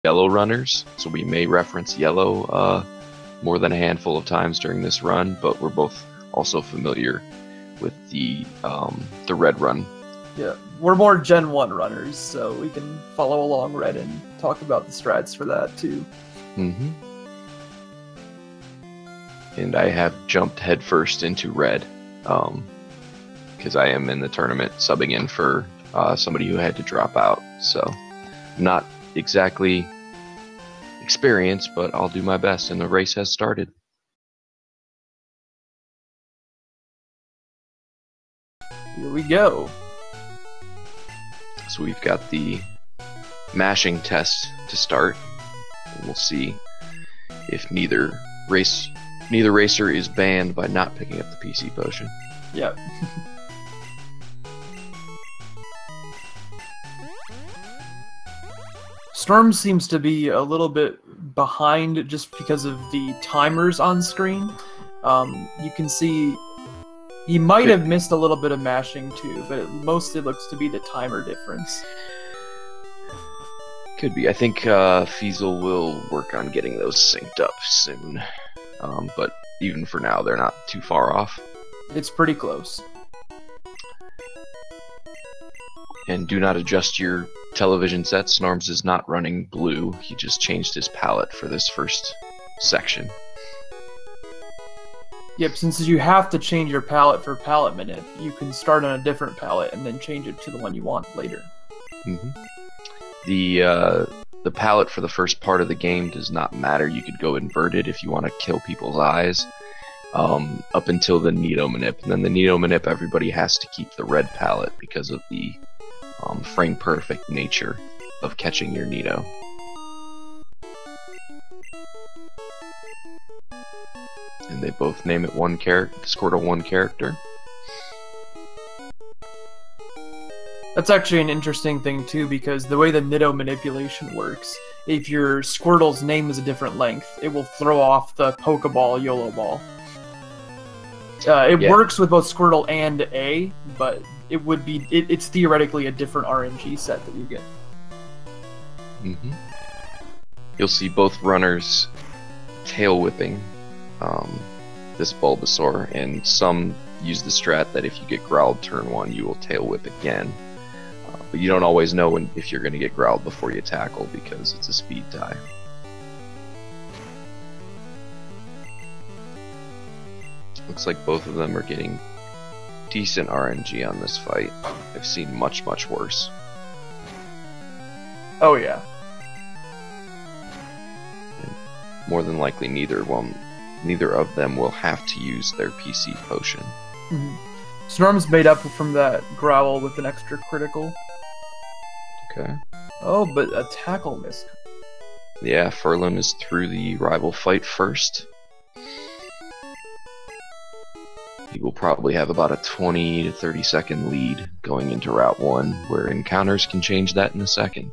yellow runners, so we may reference yellow more than a handful of times during this run, but we're both also familiar with the red run. Yeah, we're more Gen 1 runners, so we can follow along red and talk about the strats for that too. Mm-hmm. And I have jumped headfirst into red, because I am in the tournament subbing in for somebody who had to drop out, so not exactly experienced, but I'll do my best, and the race has started. Here we go. So we've got the mashing test to start, and we'll see if neither racer is banned by not picking up the PC potion. Yep. Storm seems to be a little bit behind just because of the timers on screen. You can see he might have missed a little bit of mashing too, but it mostly looks to be the timer difference. Could be. I think Fiesel will work on getting those synced up soon. But even for now, they're not too far off. It's pretty close. And do not adjust your television set. Snorms is not running blue. He just changed his palette for this first section. Yep, since you have to change your palette for palette minute, you can start on a different palette and then change it to the one you want later. Mm-hmm. The palette for the first part of the game does not matter. You could go inverted if you want to kill people's eyes, up until the Nido Manip. And then the Nido Manip, everybody has to keep the red palette because of the frame perfect nature of catching your Nido. And they both name it one character, Squirtle one character. That's actually an interesting thing too, because the way the Nido manipulation works, if your Squirtle's name is a different length, it will throw off the Pokeball YOLO ball. It works with both Squirtle and A, but it would be it's theoretically a different RNG set that you get. Mm-hmm. You'll see both runners tail whipping this Bulbasaur, and some use the strat that if you get growled turn 1, you will tail whip again. But you don't always know if you're going to get growled before you tackle, because it's a speed tie. Looks like both of them are getting decent RNG on this fight. I've seen much, much worse. Oh yeah. And more than likely neither of them will have to use their PC potion. Mm-hmm. Snorm's made up from that growl with an extra critical. Okay. Oh, but a tackle miss. Yeah, Furlim is through the rival fight first. He will probably have about a 20 to 30 second lead going into Route 1, where encounters can change that in a second.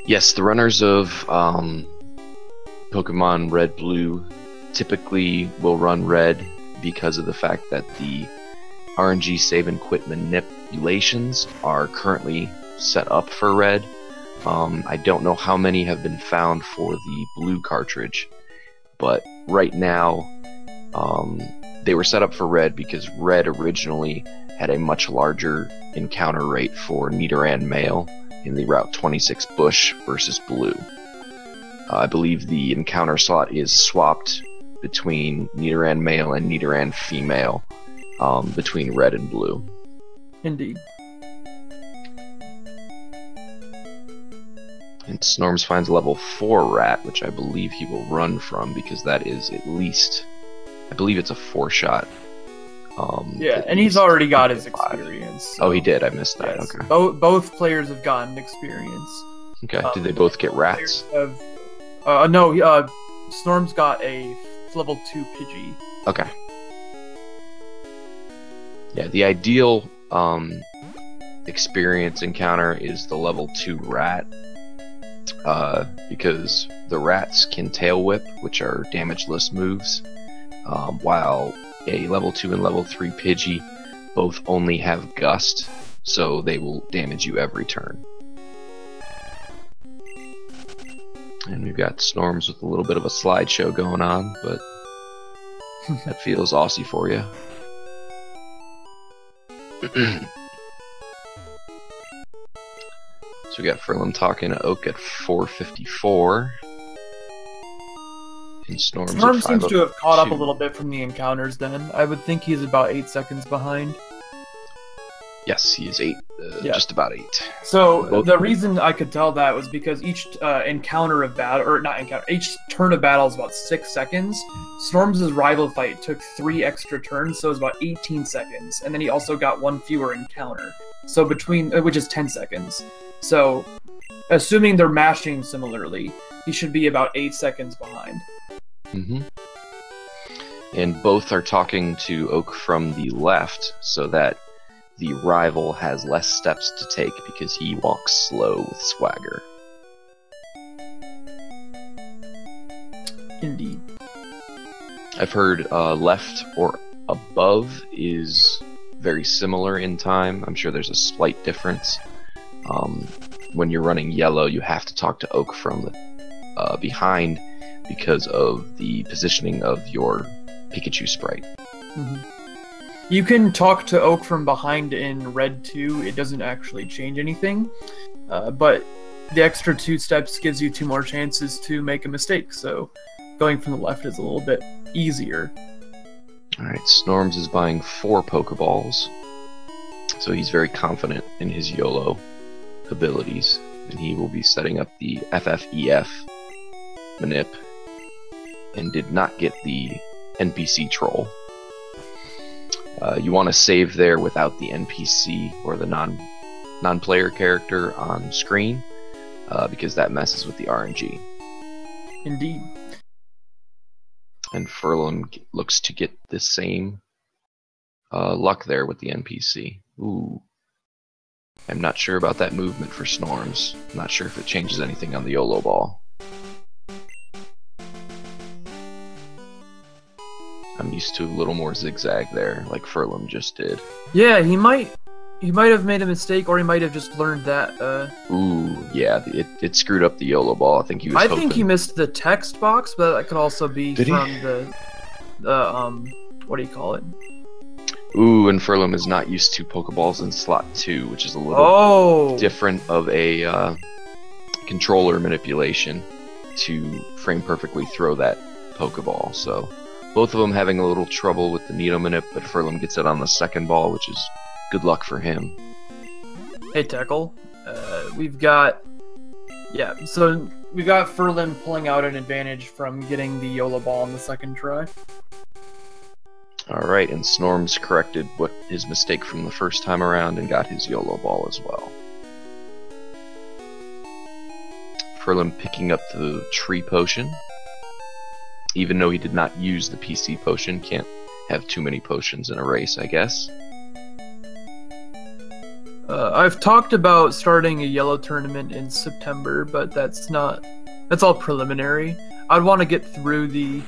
Yes, the runners of Pokemon Red Blue typically will run red because of the fact that the RNG save and quit manipulations are currently set up for red. I don't know how many have been found for the blue cartridge, but right now they were set up for red because red originally had a much larger encounter rate for Nidoran male in the Route 26 bush versus blue. I believe the encounter slot is swapped between Nidoran male and Nidoran female between red and blue. Indeed. And Snorms finds a level 4 rat, which I believe he will run from, because that is at least, I believe it's a 4-shot. Yeah, and he's already got his experience. So. Oh, he did. I missed that. Yes. Okay. Both players have gotten experience. Okay. Did they both get rats? No. Snorm's got a level 2 Pidgey. Okay. Yeah, the ideal experience encounter is the level 2 rat. because the rats can tail whip, which are damageless moves, while a level 2 and level 3 Pidgey both only have gust, so they will damage you every turn. And we've got Snorms with a little bit of a slideshow going on, but that feels Aussie for you. So we got Furlim talking to Oak at 4:54. And Snorm seems to have caught up a little bit from the encounters then. I would think he's about 8 seconds behind. Yes, he is 8, just about 8. So the reason I could tell that was because each encounter of battle, or not encounter, each turn of battle is about 6 seconds. Snorms' rival fight took 3 extra turns, so it was about 18 seconds. And then he also got 1 fewer encounter, so which is 10 seconds. So, assuming they're mashing similarly, he should be about 8 seconds behind. Mm-hmm. And both are talking to Oak from the left, so that the rival has less steps to take because he walks slow with swagger. Indeed. I've heard left or above is very similar in time. I'm sure there's a slight difference. When you're running yellow, you have to talk to Oak from the behind because of the positioning of your Pikachu sprite. Mm-hmm. You can talk to Oak from behind in red too. It doesn't actually change anything, but the extra 2 steps gives you 2 more chances to make a mistake, so going from the left is a little bit easier. Alright, Snorms is buying 4 Pokeballs, so he's very confident in his YOLO abilities, and he will be setting up the FFEF Manip, and did not get the NPC Troll. You want to save there without the NPC or the non-player character on screen, because that messes with the RNG. Indeed. And Furlim looks to get the same luck there with the NPC. Ooh. I'm not sure about that movement for Snorms. I'm not sure if it changes anything on the YOLO ball. I'm used to a little more zigzag there, like Furlim just did. Yeah, he might have made a mistake, or he might have just learned that. Ooh, yeah, it screwed up the YOLO ball. I think he was hoping. I think he missed the text box, but that could also be from the what do you call it? Ooh, and Furlim is not used to Pokeballs in slot 2, which is a little different of a controller manipulation to frame perfectly throw that Pokeball. So both of them having a little trouble with the Nido Manip, but Furlim gets it on the second ball, which is good luck for him. Hey, Tackle. We've got Furlim pulling out an advantage from getting the YOLO ball on the second try. Alright, and Snorms corrected his mistake from the first time around and got his YOLO ball as well. Furlim picking up the Tree Potion. Even though he did not use the PC potion, can't have too many potions in a race, I guess. I've talked about starting a yellow tournament in September, but that's all preliminary. I'd want to get through the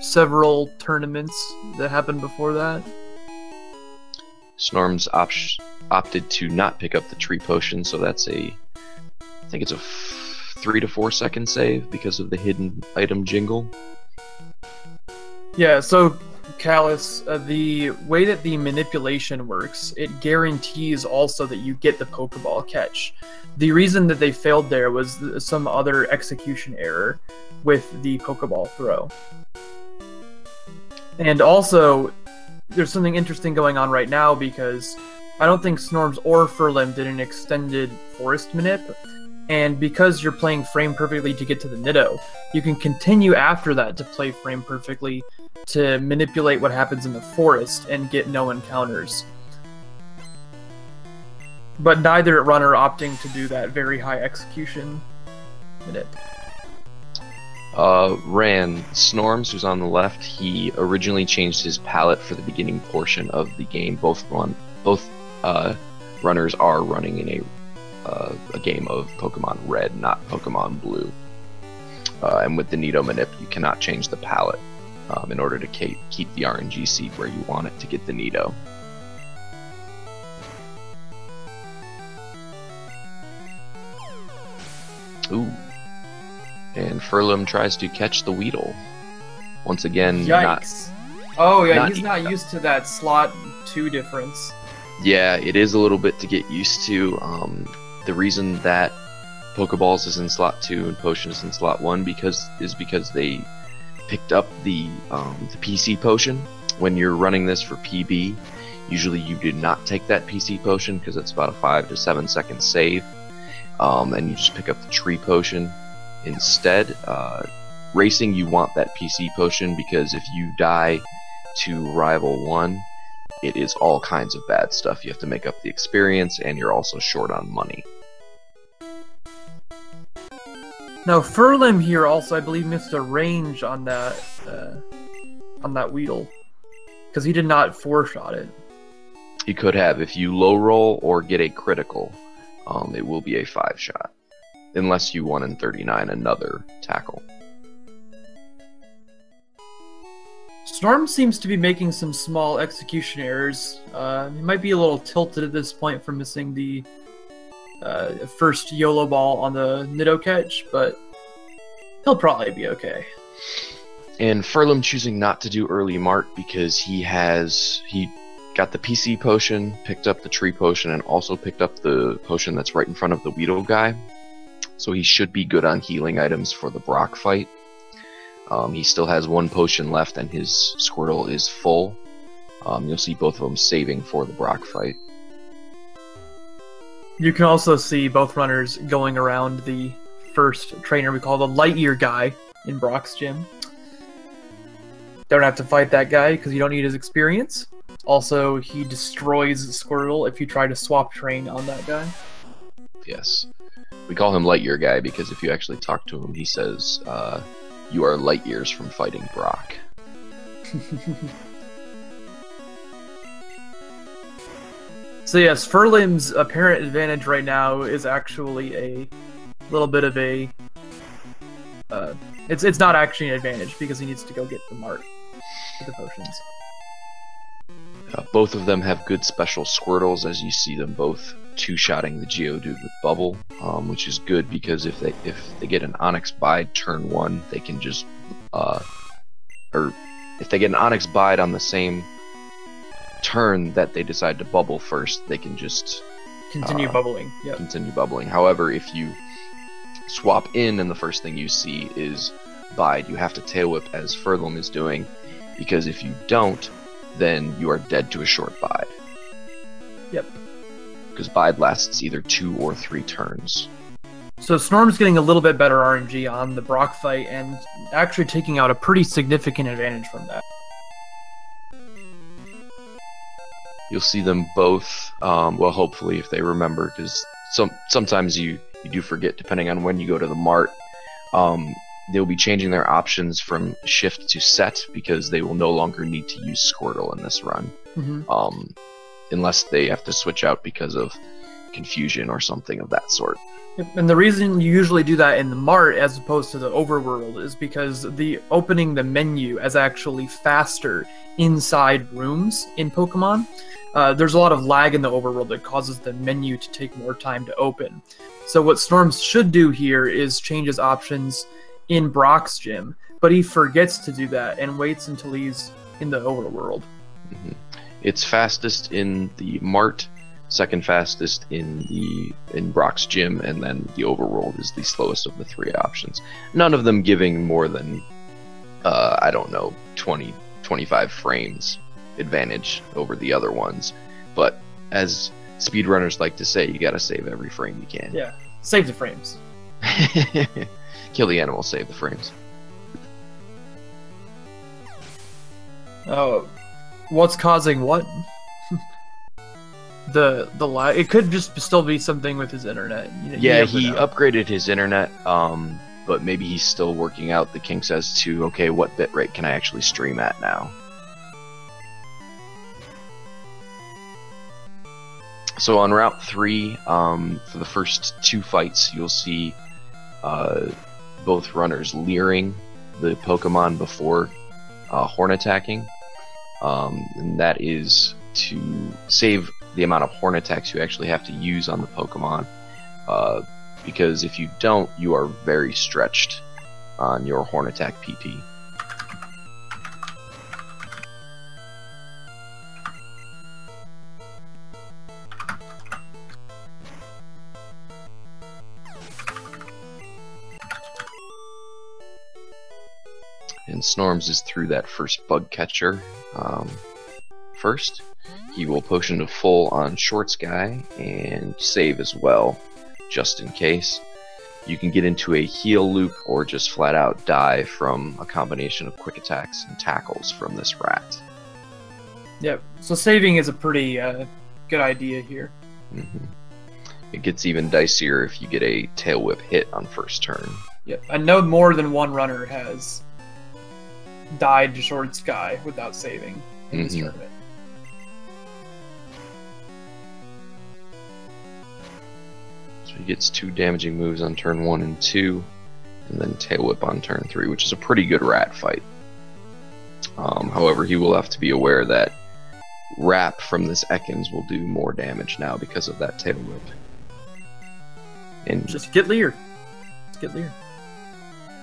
several tournaments that happened before that. Snorms opted to not pick up the Tree Potion, so that's I think it's a 3 to 4 second save because of the hidden item jingle. Yeah, so Callus, the way that the manipulation works, it guarantees also that you get the Pokeball catch. The reason that they failed there was some other execution error with the Pokeball throw. And also, there's something interesting going on right now because I don't think Snorms or Furlim did an extended Forest Manip, and because you're playing Frame Perfectly to get to the Niddo, you can continue after that to play Frame Perfectly to manipulate what happens in the forest and get no encounters. But neither runner opting to do that very high execution Manip. Snorms, who's on the left, he originally changed his palette for the beginning portion of the game. Both runners are running in a game of Pokemon Red, not Pokemon Blue. And with the Nido Manip, you cannot change the palette in order to keep the RNG seed where you want it to get the Nido. Ooh. And Furlim tries to catch the Weedle. Once again, yikes. Oh yeah, he's not used to that slot 2 difference. Yeah, it is a little bit to get used to. The reason that Pokeballs is in slot 2 and Potion is in slot 1 is because they picked up the PC Potion. When you're running this for PB, usually you do not take that PC Potion because it's about a 5 to 7 second save, and you just pick up the Tree Potion instead. Racing, you want that PC Potion because if you die to Rival 1, it is all kinds of bad stuff. You have to make up the experience, and you're also short on money. Now, Furlim here also, I believe, missed a range on that Weedle, because he did not 4-shot it. He could have. If you low roll or get a critical, it will be a 5-shot, unless you 1 in 39 another tackle. Storm seems to be making some small execution errors. He might be a little tilted at this point for missing the first YOLO ball on the Nido catch, but he'll probably be okay. And Furlim choosing not to do early Mart because he got the PC Potion, picked up the Tree Potion, and also picked up the potion that's right in front of the Weedle guy. So he should be good on healing items for the Brock fight. He still has 1 potion left and his Squirtle is full. You'll see both of them saving for the Brock fight. You can also see both runners going around the first trainer we call the Lightyear guy in Brock's gym. Don't have to fight that guy because you don't need his experience. Also, he destroys Squirtle if you try to swap train on that guy. Yes. We call him Lightyear guy because if you actually talk to him, he says, you are light years from fighting Brock. So yes, Furlim's apparent advantage right now is actually a little bit of a... it's not actually an advantage because he needs to go get the Mart with the potions. Both of them have good special Squirtles, as you see them both 2-shotting the Geodude with Bubble, which is good because if they get an Onyx Bide turn 1, they can just, or if they get an Onyx Bide on the same turn that they decide to bubble first, they can just continue bubbling. Yep. Continue bubbling. However, if you swap in and the first thing you see is Bide, you have to Tail Whip as Furlim is doing, because if you don't, then you are dead to a short Bide. Yep. Because Bide lasts either 2 or 3 turns. So Snorm's getting a little bit better RNG on the Brock fight and actually taking out a pretty significant advantage from that. You'll see them both, well, hopefully if they remember, because sometimes you do forget depending on when you go to the Mart. They'll be changing their options from shift to set because they will no longer need to use Squirtle in this run. Mm-hmm. Unless they have to switch out because of confusion or something of that sort. And the reason you usually do that in the Mart as opposed to the overworld is because opening the menu is actually faster inside rooms in Pokemon. There's a lot of lag in the overworld that causes the menu to take more time to open. So what Storms should do here is change his options in Brock's gym, but he forgets to do that and waits until he's in the overworld. Mm-hmm. It's fastest in the Mart, second fastest in Brock's gym, and then the overworld is the slowest of the 3 options. None of them giving more than, I don't know, 20, 25 frames advantage over the other ones. But as speedrunners like to say, you gotta save every frame you can. Yeah, save the frames. Kill the animal, save the frames. Oh, what's causing what? the lag. It could just still be something with his internet. Yeah, he upgraded his internet, but maybe he's still working out the kinks as to, okay, what bitrate can I actually stream at now? So on Route 3, for the first 2 fights, you'll see both runners leering the Pokemon before horn attacking. And that is to save the amount of horn attacks you actually have to use on the Pokemon. Because if you don't, you are very stretched on your horn attack PP. And Snorms is through that first bug catcher first. He will potion to full on Short Sky and save as well, just in case. You can get into a heal loop or just flat out die from a combination of quick attacks and tackles from this rat. Yep, so saving is a pretty good idea here. It gets even dicier if you get a Tail Whip hit on first turn. Yep, I know more than one runner has died to Short Sky without saving in this tournament. So he gets 2 damaging moves on turn 1 and 2, and then Tail Whip on turn 3, which is a pretty good rat fight. However, he will have to be aware that Wrap from this Ekans will do more damage now because of that Tail Whip. And just get Leer. Just get Leer.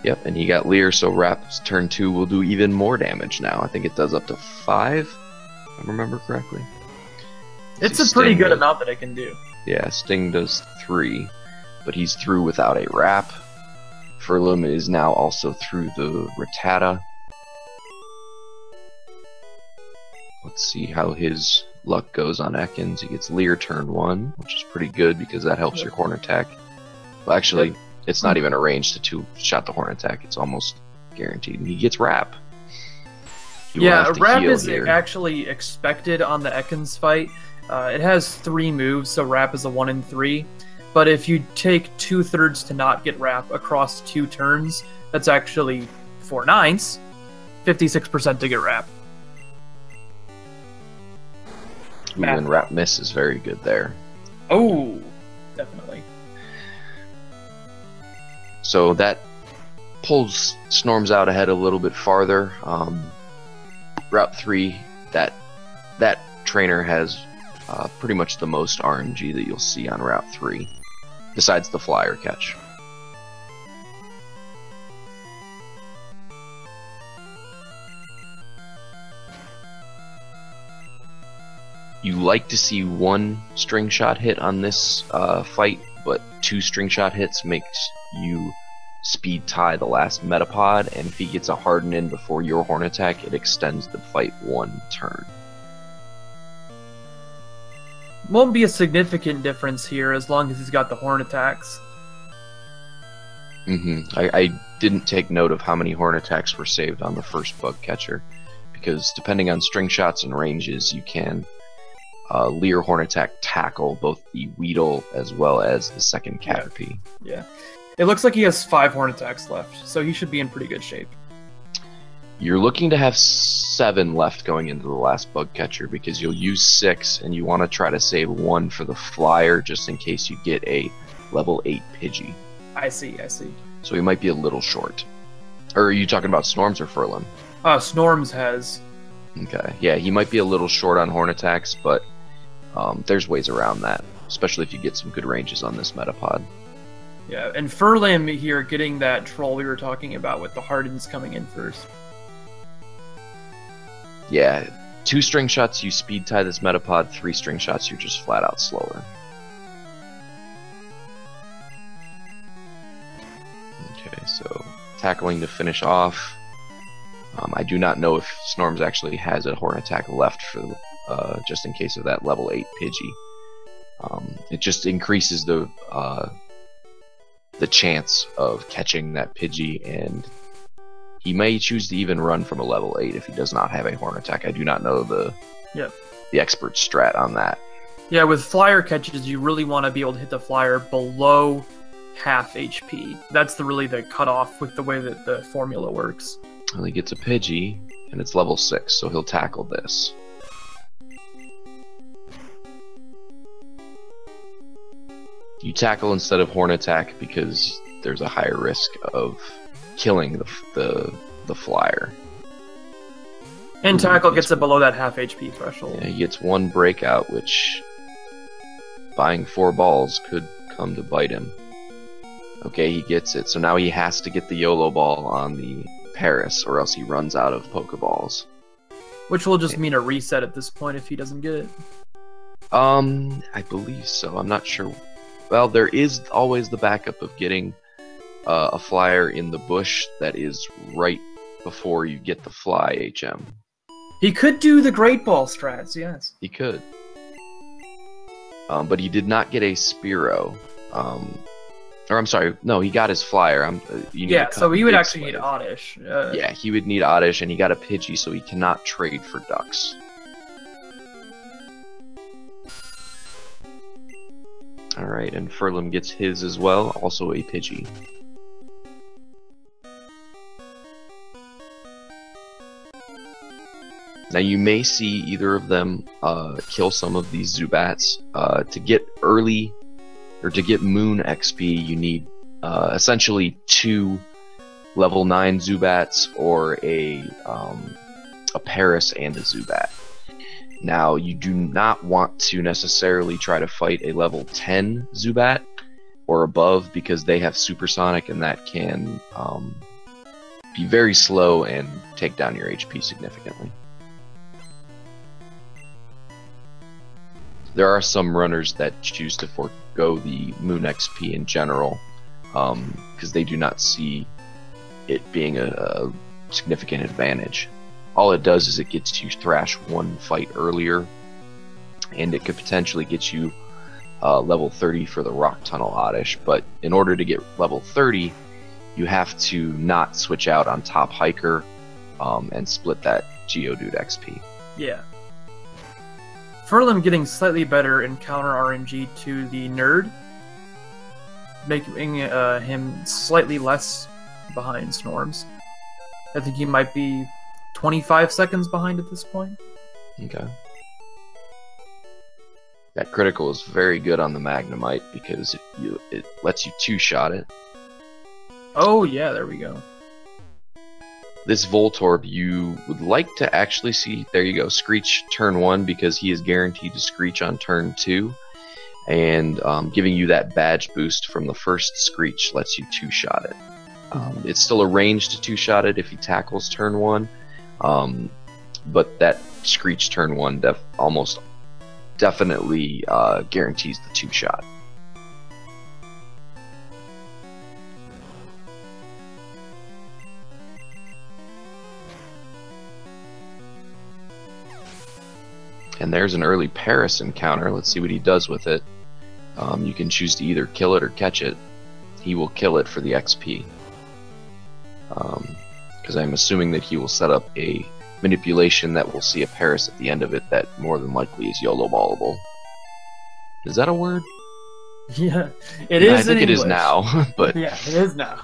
Yep, and he got Leer, so Rap's turn 2 will do even more damage now. I think it does up to 5, if I remember correctly. It's a pretty good amount that it can do. Yeah, Sting does 3, but he's through without a Rap. Furlim is now also through the Rattata. Let's see how his luck goes on Ekans. He gets Leer turn 1, which is pretty good because that helps your horn attack. Well, actually, it's not even arranged to 2-shot the horn attack. It's almost guaranteed. And he gets Rap. Yeah, Rap is actually expected on the Ekans fight. It has 3 moves, so Rap is a 1 in 3. But if you take 2/3 to not get Rap across 2 turns, that's actually 4/9, 56% to get Rap. And Rap Miss is very good there. Oh, definitely. So that pulls Snorms out ahead a little bit farther. Route 3, that trainer has pretty much the most RNG that you'll see on Route 3, besides the flyer catch. You like to see 1 string shot hit on this fight, but 2 string shot hits makes you speed tie the last Metapod, and if he gets a harden in before your horn attack, it extends the fight 1 turn. Won't be a significant difference here as long as he's got the horn attacks. I didn't take note of how many horn attacks were saved on the first bug catcher, because depending on string shots and ranges, you can Leer horn attack tackle both the Weedle as well as the second Caterpie. Yeah. It looks like he has 5 horn attacks left, so he should be in pretty good shape. You're looking to have 7 left going into the last bug catcher, because you'll use 6 and you want to try to save 1 for the flyer just in case you get a level 8 Pidgey. I see. So he might be a little short. Or are you talking about Snorms or Furlim? Snorms has. Okay, yeah, he might be a little short on horn attacks, but there's ways around that, especially if you get some good ranges on this Metapod. Yeah, and Furlim here getting that troll we were talking about with the hardens coming in first. Yeah, 2 string shots you speed tie this Metapod, 3 string shots you're just flat out slower. Okay, so tackling to finish off. I do not know if Snorms actually has a horn attack left for just in case of that level 8 Pidgey. It just increases the chance of catching that Pidgey, and he may choose to even run from a level 8 if he does not have a horn attack. I do not know the expert strat on that. Yeah, with flyer catches, you really want to be able to hit the flyer below half HP. That's really the cutoff with the way that the formula works. Well, he gets a Pidgey, and it's level 6, so he'll tackle this. You tackle instead of horn attack because there's a higher risk of killing the flyer. And tackle gets it below that half HP threshold. Yeah, he gets 1 breakout, which buying 4 balls could come to bite him. Okay, he gets it. So now he has to get the YOLO ball on the Paris, or else he runs out of Pokeballs. Which will just mean a reset at this point if he doesn't get it. I believe so. I'm not sure. Well, there is always the backup of getting a flyer in the bush that is right before you get the fly HM. He could do the Great Ball strats, yes. He could. But he did not get a Spearow. Or I'm sorry, no, he got his flyer. Yeah, so he would actually need Oddish. Yeah, he would need Oddish, and he got a Pidgey, so he cannot trade for Ducks. Alright, and Furlim gets his as well, also a Pidgey. Now you may see either of them kill some of these Zubats. To get early, or to get Moon XP, you need essentially 2 level 9 Zubats or a Paris and a Zubat. Now you do not want to necessarily try to fight a level 10 Zubat or above because they have Supersonic and that can be very slow and take down your HP significantly. There are some runners that choose to forego the Moon XP in general, because they do not see it being a significant advantage. All it does is it gets you Thrash 1 fight earlier, and it could potentially get you level 30 for the Rock Tunnel Oddish, but in order to get level 30, you have to not switch out on Top Hiker and split that Geodude XP. Yeah. Furlim getting slightly better in counter RNG to the Nerd, making him slightly less behind Snorms. I think he might be 25 seconds behind at this point. Okay. That critical is very good on the Magnemite because it lets you 2-shot it. Oh yeah, there we go. This Voltorb, you would like to actually see, there you go, Screech turn 1 because he is guaranteed to Screech on turn 2. And giving you that badge boost from the first Screech lets you 2-shot it. It's still a range to 2-shot it if he tackles turn 1. But that Screech turn 1 almost definitely guarantees the 2-shot. And there's an early Paris encounter. Let's see what he does with it. You can choose to either kill it or catch it. He will kill it for the XP. Because I'm assuming that he will set up a manipulation that will see a Paris at the end of it that more than likely is YOLO ballable. Is that a word? Yeah, it is. I think it is now, but yeah, it is now.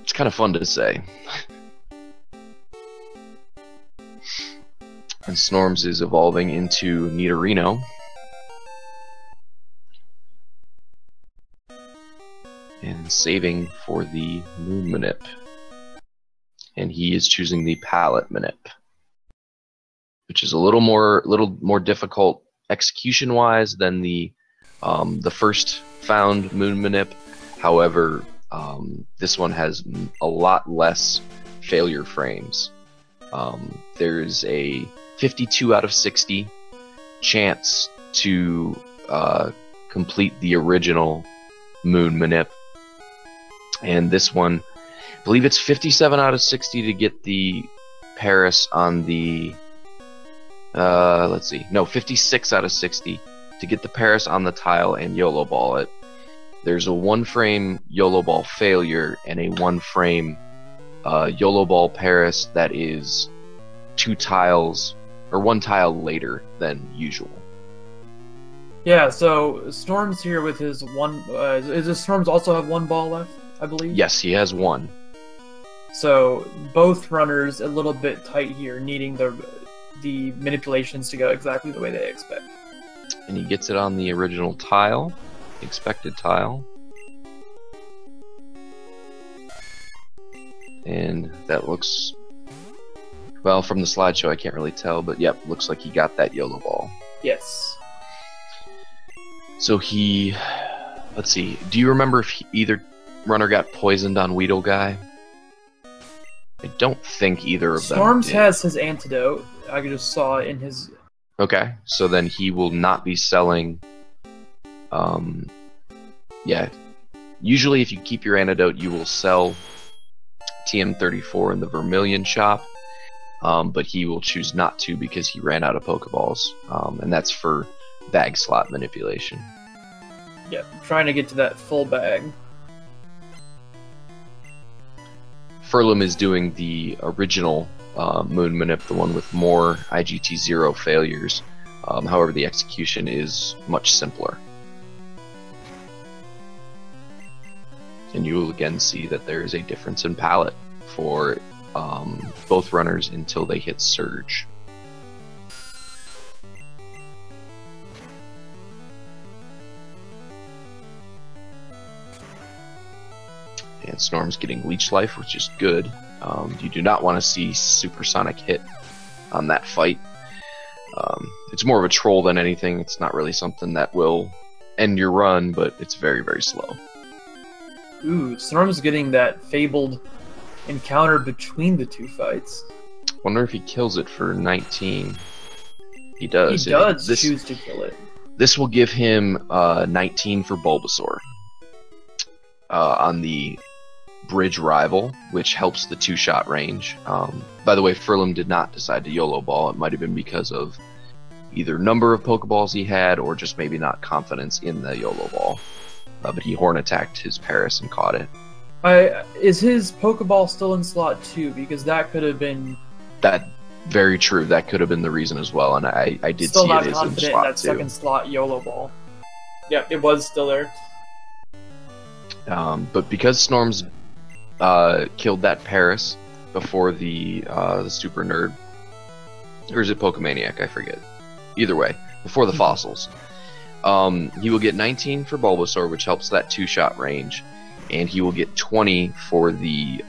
It's kind of fun to say. And Snorms is evolving into Nidorino. And saving for the Moon Manip. And he is choosing the Palette Manip, which is a little more difficult execution-wise than the first found Moon Manip. However, this one has a lot less failure frames. There's a 52 out of 60 chance to complete the original Moon Manip. And this one, I believe it's 57 out of 60 to get the Paris on the... let's see. No, 56 out of 60 to get the Paris on the tile and YOLO ball it. There's a 1-frame YOLO ball failure and a 1-frame YOLO ball Paris that is 2 tiles or 1 tile later than usual. Yeah, so Storm's here with his 1. Does Storms also have 1 ball left, I believe? Yes, he has 1. So both runners a little bit tight here, needing the manipulations to go exactly the way they expect. and he gets it on the original tile, expected tile. And that looks, well, from the slideshow I can't really tell, but yep, looks like he got that YOLO ball. Yes. So he, let's see, do you remember if either runner got poisoned on Weedle Guy? I don't think either of them Snorms did. has his antidote. I just saw it in his... Okay, so then he will not be selling, yeah, usually if you keep your antidote, you will sell TM34 in the Vermilion shop, but he will choose not to because he ran out of Pokeballs, and that's for bag slot manipulation. Yeah, I'm trying to get to that full bag. Furlim is doing the original Moon Manip, the one with more IGT0 failures. However, the execution is much simpler. And you will again see that there is a difference in palette for both runners until they hit Surge. And Snorm's getting Leech Life, which is good. You do not want to see Supersonic hit on that fight. It's more of a troll than anything. It's not really something that will end your run, but it's very, very slow. Ooh, Snorm's getting that fabled encounter between the two fights. Wonder if he kills it for 19. He does. He does choose to kill it. This will give him 19 for Bulbasaur. On the Bridge Rival, which helps the two-shot range. By the way, Furlim did not decide to YOLO ball. It might have been because of either number of Pokeballs he had or just maybe not confidence in the YOLO ball. But he horn attacked his Paris and caught it. Is his Pokeball still in slot 2? Because that could have been... That, very true. That could have been the reason as well, and I did still see not it is in confident in slot that 2. second slot YOLO ball. Yeah, it was still there. But because Snorms killed that Paris before the Super Nerd, or is it Pokemaniac? I forget. Either way, before the fossils, he will get 19 for Bulbasaur, which helps that two-shot range, and he will get 20 for the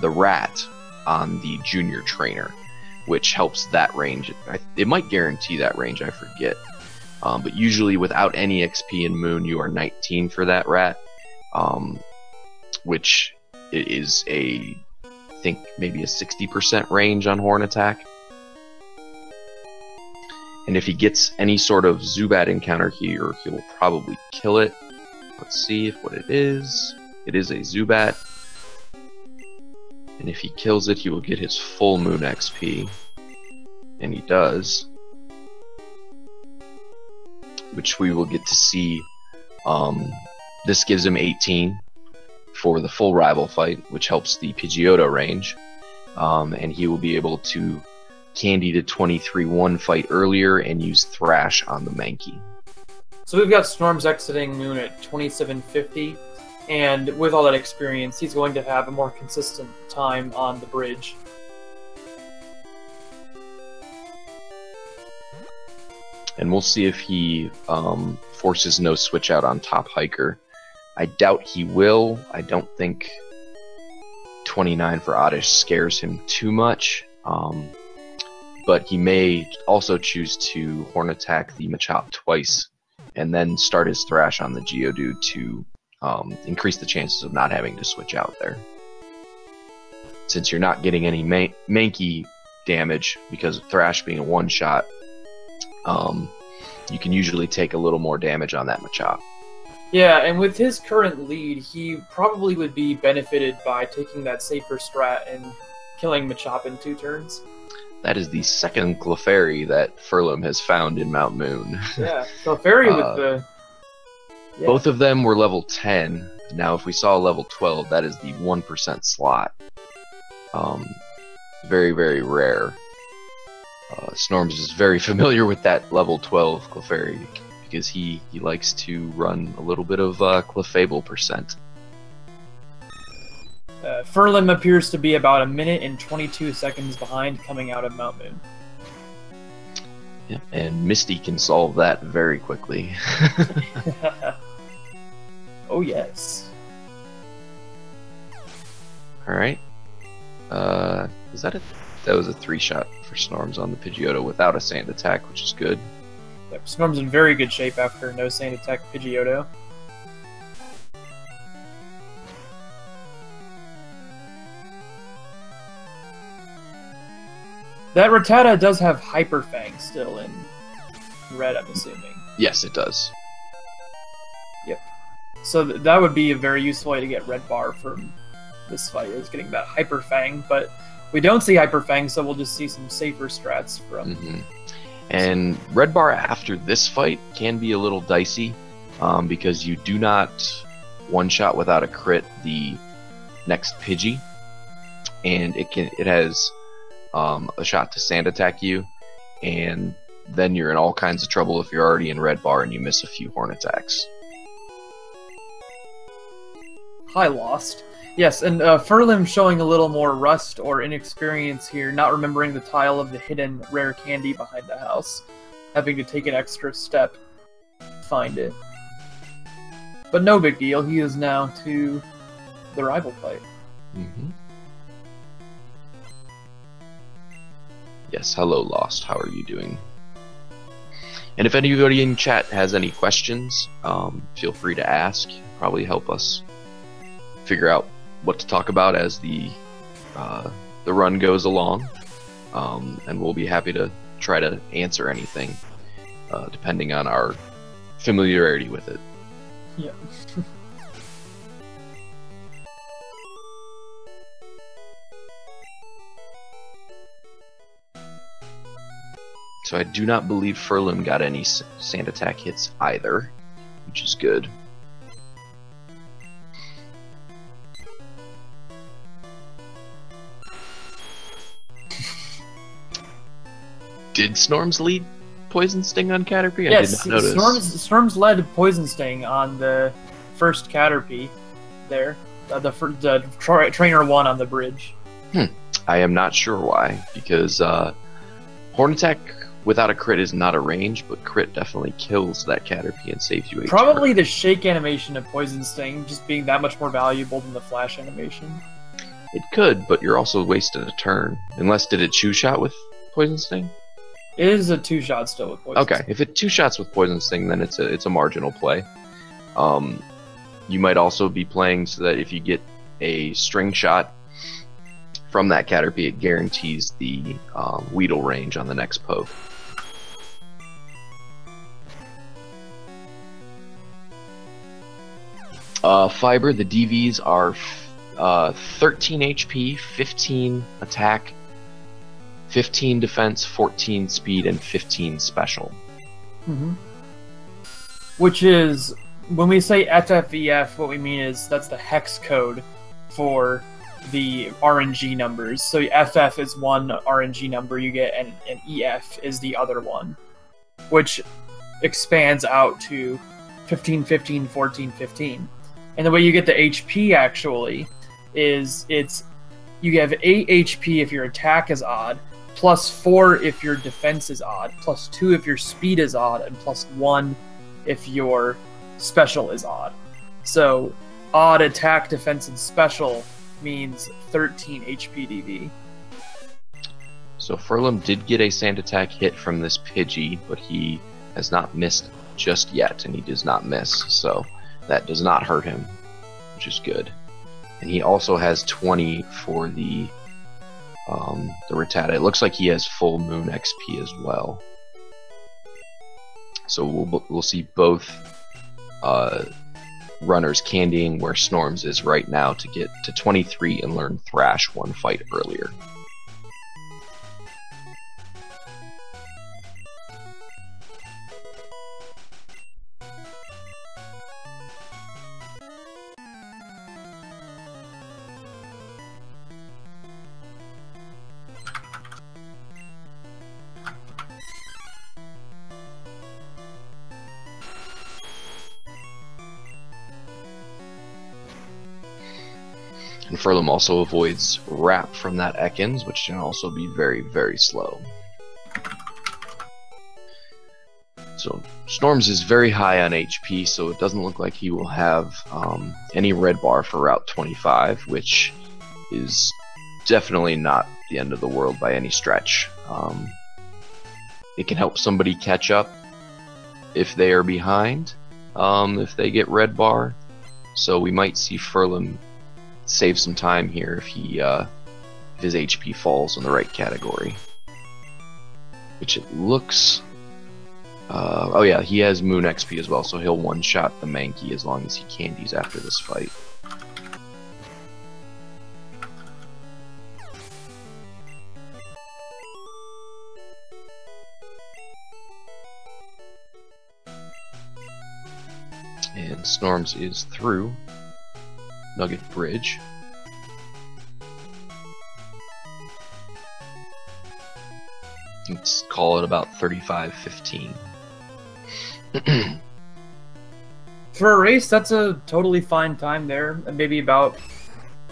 rat on the Junior Trainer, which helps that range. It might guarantee that range. I forget. But usually without any XP in Moon, you are 19 for that rat, which is I think maybe a 60% range on Horn Attack. And if he gets any sort of Zubat encounter here, he will probably kill it. Let's see what it is. It is a Zubat. And if he kills it, he will get his full Moon XP. And he does. Which we will get to see. This gives him 18 for the full rival fight, which helps the Pidgeotto range. And he will be able to candy the 23-1 fight earlier and use Thrash on the Mankey. So we've got Snorms exiting Moon at 2750, and with all that experience, he's going to have a more consistent time on the bridge. And we'll see if he forces no switch out on Top Hiker. I doubt he will. I don't think 29 for Oddish scares him too much. But he may also choose to Horn Attack the Machop twice and then start his Thrash on the Geodude to increase the chances of not having to switch out there. Since you're not getting any Mankey damage because of Thrash being a one-shot, you can usually take a little more damage on that Machop. Yeah, and with his current lead, he probably would be benefited by taking that safer strat and killing Machop in 2 turns. That is the second Clefairy that Furlim has found in Mount Moon. Yeah, Clefairy with the... Yeah. Both of them were level 10. Now, if we saw a level 12, that is the 1% slot. Very, very rare. Snorms is very familiar with that level 12 Clefairy because he likes to run a little bit of Clefable percent. Furlim appears to be about 1 minute and 22 seconds behind coming out of Mount Moon. Yeah, and Misty can solve that very quickly. Oh yes. Alright. Is that it? That was a 3-shot for Snorms on the Pidgeotto without a sand attack, which is good. Yep, Snorm's in very good shape after no sand attack Pidgeotto. That Rattata does have Hyper Fang still in red, I'm assuming. Yes, it does. Yep. So that would be a very useful way to get red bar from this fight, is getting that Hyper Fang, but we don't see Hyper Fang, so we'll just see some safer strats from... And red bar after this fight can be a little dicey, because you do not one-shot without a crit the next Pidgey, and it has a shot to sand attack you, and then you're in all kinds of trouble if you're already in red bar and you miss a few horn attacks. Hi, Lost. Yes, and Furlim showing a little more rust or inexperience here, not remembering the tile of the hidden rare candy behind the house, having to take an extra step to find it. But no big deal, he is now to the rival fight. Yes, hello Lost, how are you doing? And if anybody in chat has any questions, feel free to ask. Probably help us figure out what to talk about as the run goes along, and we'll be happy to try to answer anything, depending on our familiarity with it. Yeah. So I do not believe Furlim got any sand attack hits either, which is good. Did Snorms lead Poison Sting on Caterpie? I did not notice. Snorms led Poison Sting on the first Caterpie there. The trainer 1 on the bridge. I am not sure why, because Horn Attack without a crit is not a range, but crit definitely kills that Caterpie and saves you 8 Probably the shake animation of Poison Sting just being that much more valuable than the flash animation. It could, but you're also wasting a turn. Unless, did it 2-shot with Poison Sting? It is a 2-shot still with Poison Sting. If it 2-shots with Poison Sting, then it's a marginal play. You might also be playing so that if you get a string shot from that Caterpie, it guarantees the Weedle range on the next poke. Fiber, the DVs are 13 HP, 15 attack, 15 defense, 14 speed, and 15 special. Which is, when we say FFEF, what we mean is that's the hex code for the RNG numbers. So FF is one RNG number you get, and EF is the other one, which expands out to 15, 15, 14, 15. And the way you get the HP actually is you have 8 HP if your attack is odd, plus 4 if your defense is odd, plus 2 if your speed is odd, and plus 1 if your special is odd. So odd attack, defense, and special means 13 HP DV. So Furlim did get a sand attack hit from this Pidgey, but he has not missed just yet, and he does not miss, so that does not hurt him, which is good. And he also has 20 for the Rattata. It looks like he has full Moon XP as well. So we'll see both runners candying where Snorms is right now to get to 23 and learn Thrash one fight earlier. And Furlim also avoids Wrap from that Ekans, which can also be very, very slow. So Snorms is very high on HP, so it doesn't look like he will have any red bar for Route 25, which is definitely not the end of the world by any stretch. It can help somebody catch up if they are behind, if they get red bar. So we might see Furlim save some time here if his HP falls in the right category. Which it looks... oh yeah, he has Moon XP as well, so he'll one-shot the Mankey as long as he candies after this fight. And Snorms is through Nugget Bridge. Let's call it about 35-15. For a race, that's a totally fine time there. Maybe about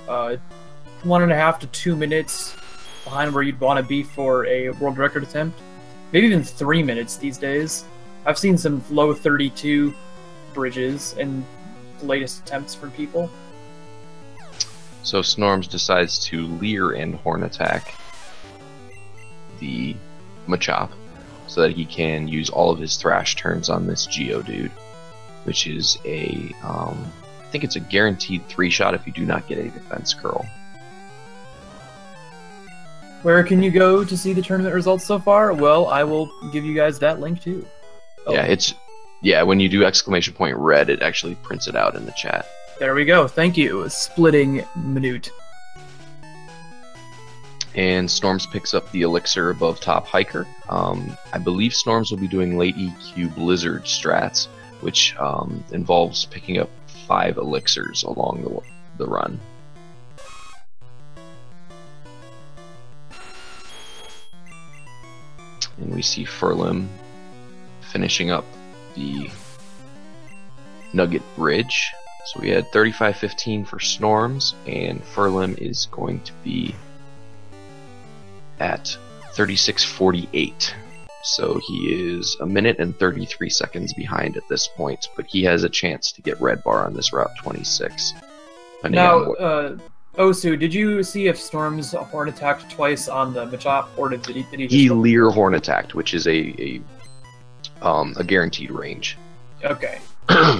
1.5 to 2 minutes behind where you'd want to be for a world record attempt. Maybe even 3 minutes these days. I've seen some low 32 bridges in the latest attempts from people. So Snorms decides to Leer and Horn attack the Machop so that he can use all of his Thrash turns on this Geodude, which is a, I think it's a guaranteed 3-shot if you do not get a defense curl. Where can you go to see the tournament results so far? Well, I will give you guys that link too. Oh. Yeah, when you do !red, it actually prints it out in the chat. There we go. Thank you. Splitting minute. And Snorms picks up the Elixir above Top Hiker. I believe Snorms will be doing late EQ Blizzard strats, which involves picking up 5 Elixirs along the run. And we see Furlim finishing up the Nugget Bridge. So we had 35-15 for Snorms, and Furlim is going to be at 36-48. So he is 1 minute and 33 seconds behind at this point, but he has a chance to get red bar on this Route 26. Now, Osu, did you see if Snorms horn attacked twice on the Machop, or did he He Leer horn attacked, which is a guaranteed range. Okay.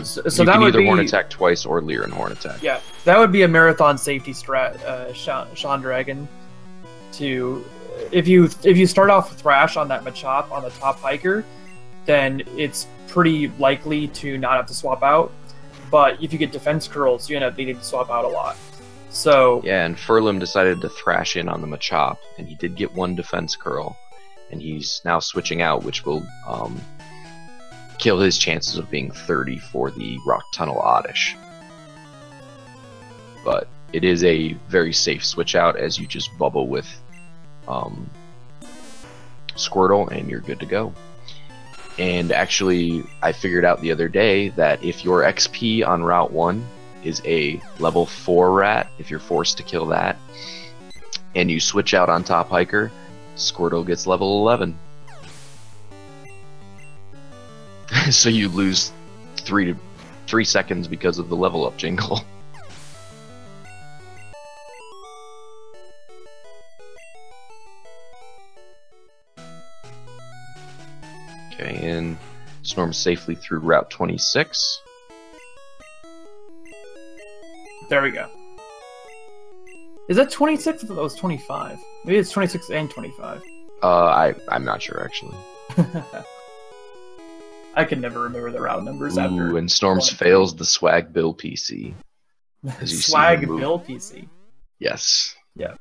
So you that can would either be horn attack twice or Leer and horn attack. Yeah, that would be a marathon safety strat, Sean Dragon. If you start off with Thrash on that Machop on the Top Hiker, then it's pretty likely to not have to swap out. But if you get defense curls, you end up needing to swap out a lot. So yeah, and Furlim decided to thrash in on the Machop, and he did get 1 defense curl, and he's now switching out, which will kill his chances of being 30 for the Rock Tunnel Oddish. But it is a very safe switch out, as you just bubble with Squirtle and you're good to go. And actually, I figured out the other day that if your XP on Route 1 is a level 4 rat, if you're forced to kill that, and you switch out on Top Hiker, Squirtle gets level 11. So you lose 3 seconds because of the level up jingle. Okay, and Snorm safely through Route 26. There we go. Is that 26? I thought that was 25. Maybe it's 26 and 25. I'm not sure, actually. I can never remember the route numbers after. Ooh, and Snorms fails the Swag Bill PC. Swag Bill PC? Yes. Yeah.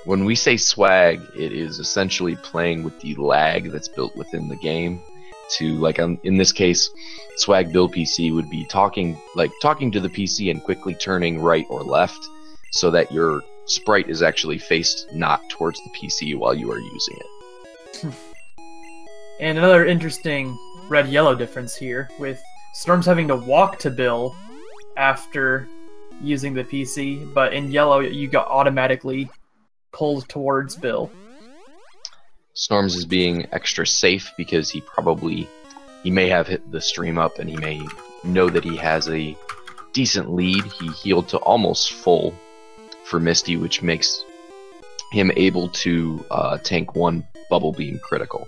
When we say swag, it is essentially playing with the lag that's built within the game. To, like, in this case, Swag Bill PC would be talking to the PC and quickly turning right or left, so that your sprite is actually faced not towards the PC while you are using it. And another interesting red-yellow difference here, with Snorms having to walk to Bill after using the PC, but in yellow you got automatically pulled towards Bill. Snorms is being extra safe because he probably he may have hit the stream up, and he may know that he has a decent lead. He healed to almost full for Misty, which makes him able to tank one Bubble Beam critical.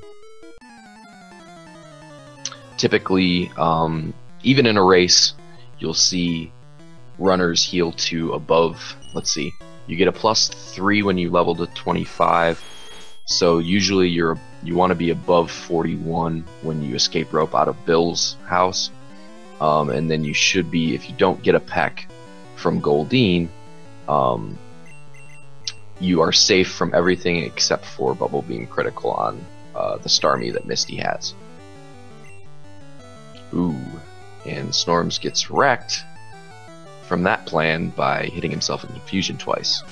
Typically, even in a race, you'll see runners heal to above, let's see, you get a +3 when you level to 25, so usually you want to be above 41 when you escape rope out of Bill's house, and then you should be, if you don't get a peck from Goldeen, you are safe from everything except for Bubble Beam critical on the Starmie that Misty has. Ooh, and Snorms gets wrecked from that plan by hitting himself in confusion twice.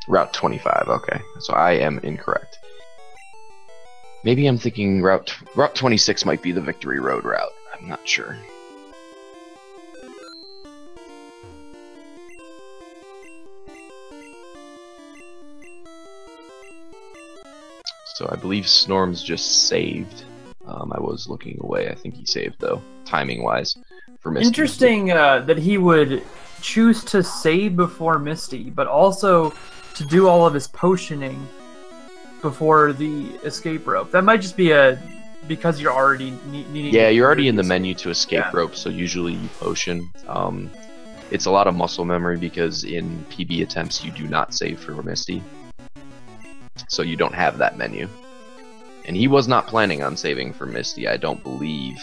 Route 25, okay. So I am incorrect. Maybe I'm thinking Route 26 might be the Victory Road route. I'm not sure. So I believe Snorms just saved. I was looking away. I think he saved, though, timing-wise, for Misty. Interesting that he would choose to save before Misty, but also to do all of his potioning before the escape rope. That might just be because you're already needing... Yeah, you're already in the menu to escape rope, so usually you potion. It's a lot of muscle memory because in PB attempts you do not save for Misty. So you don't have that menu. And he was not planning on saving for Misty, I don't believe,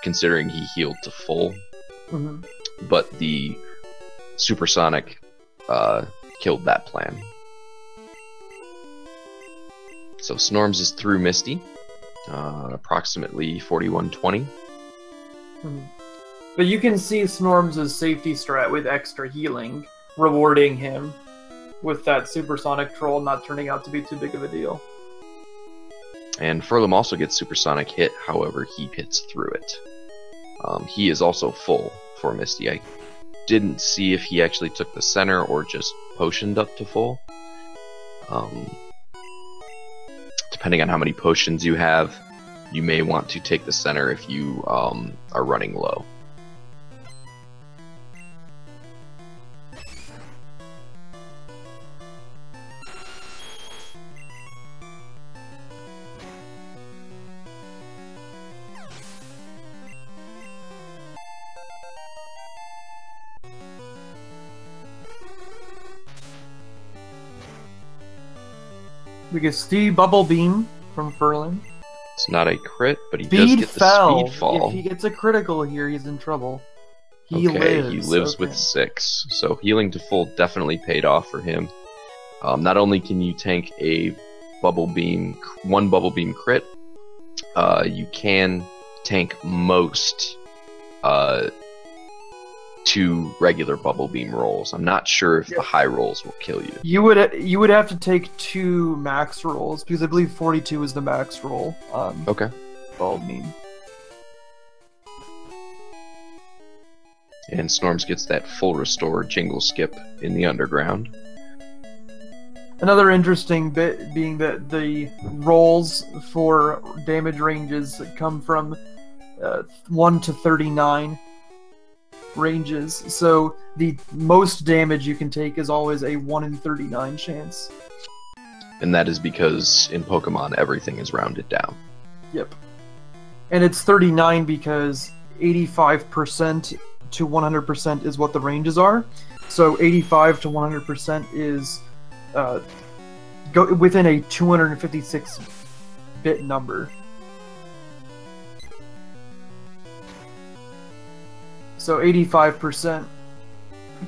considering he healed to full. Mm-hmm. But the Supersonic killed that plan. So Snorms is through Misty, approximately 4120. Mm-hmm. But you can see Snorms' safety strat with extra healing, rewarding him with that Supersonic troll not turning out to be too big of a deal. And Furlim also gets Supersonic hit, however, he hits through it. He is also full for Misty. I didn't see if he actually took the center or just potioned up to full. Depending on how many potions you have, you may want to take the center if you are running low. We get Steve Bubble Beam from Furlim. It's not a crit, but he does get the speed fall. If he gets a critical here, he's in trouble. He lives with 6. So healing to full definitely paid off for him. Not only can you tank a Bubble Beam, one Bubble Beam crit, you can tank most 2 regular Bubble Beam rolls. I'm not sure if the high rolls will kill you. You would have to take 2 max rolls, because I believe 42 is the max roll. Okay. Bubble Beam. And Snorms gets that full restore jingle skip in the underground. Another interesting bit being that the rolls for damage ranges come from 1 to 39 ranges, so the most damage you can take is always a 1 in 39 chance. And that is because in Pokemon everything is rounded down. Yep. And it's 39 because 85% to 100% is what the ranges are. So 85 to 100% is go within a 256-bit number. So 85%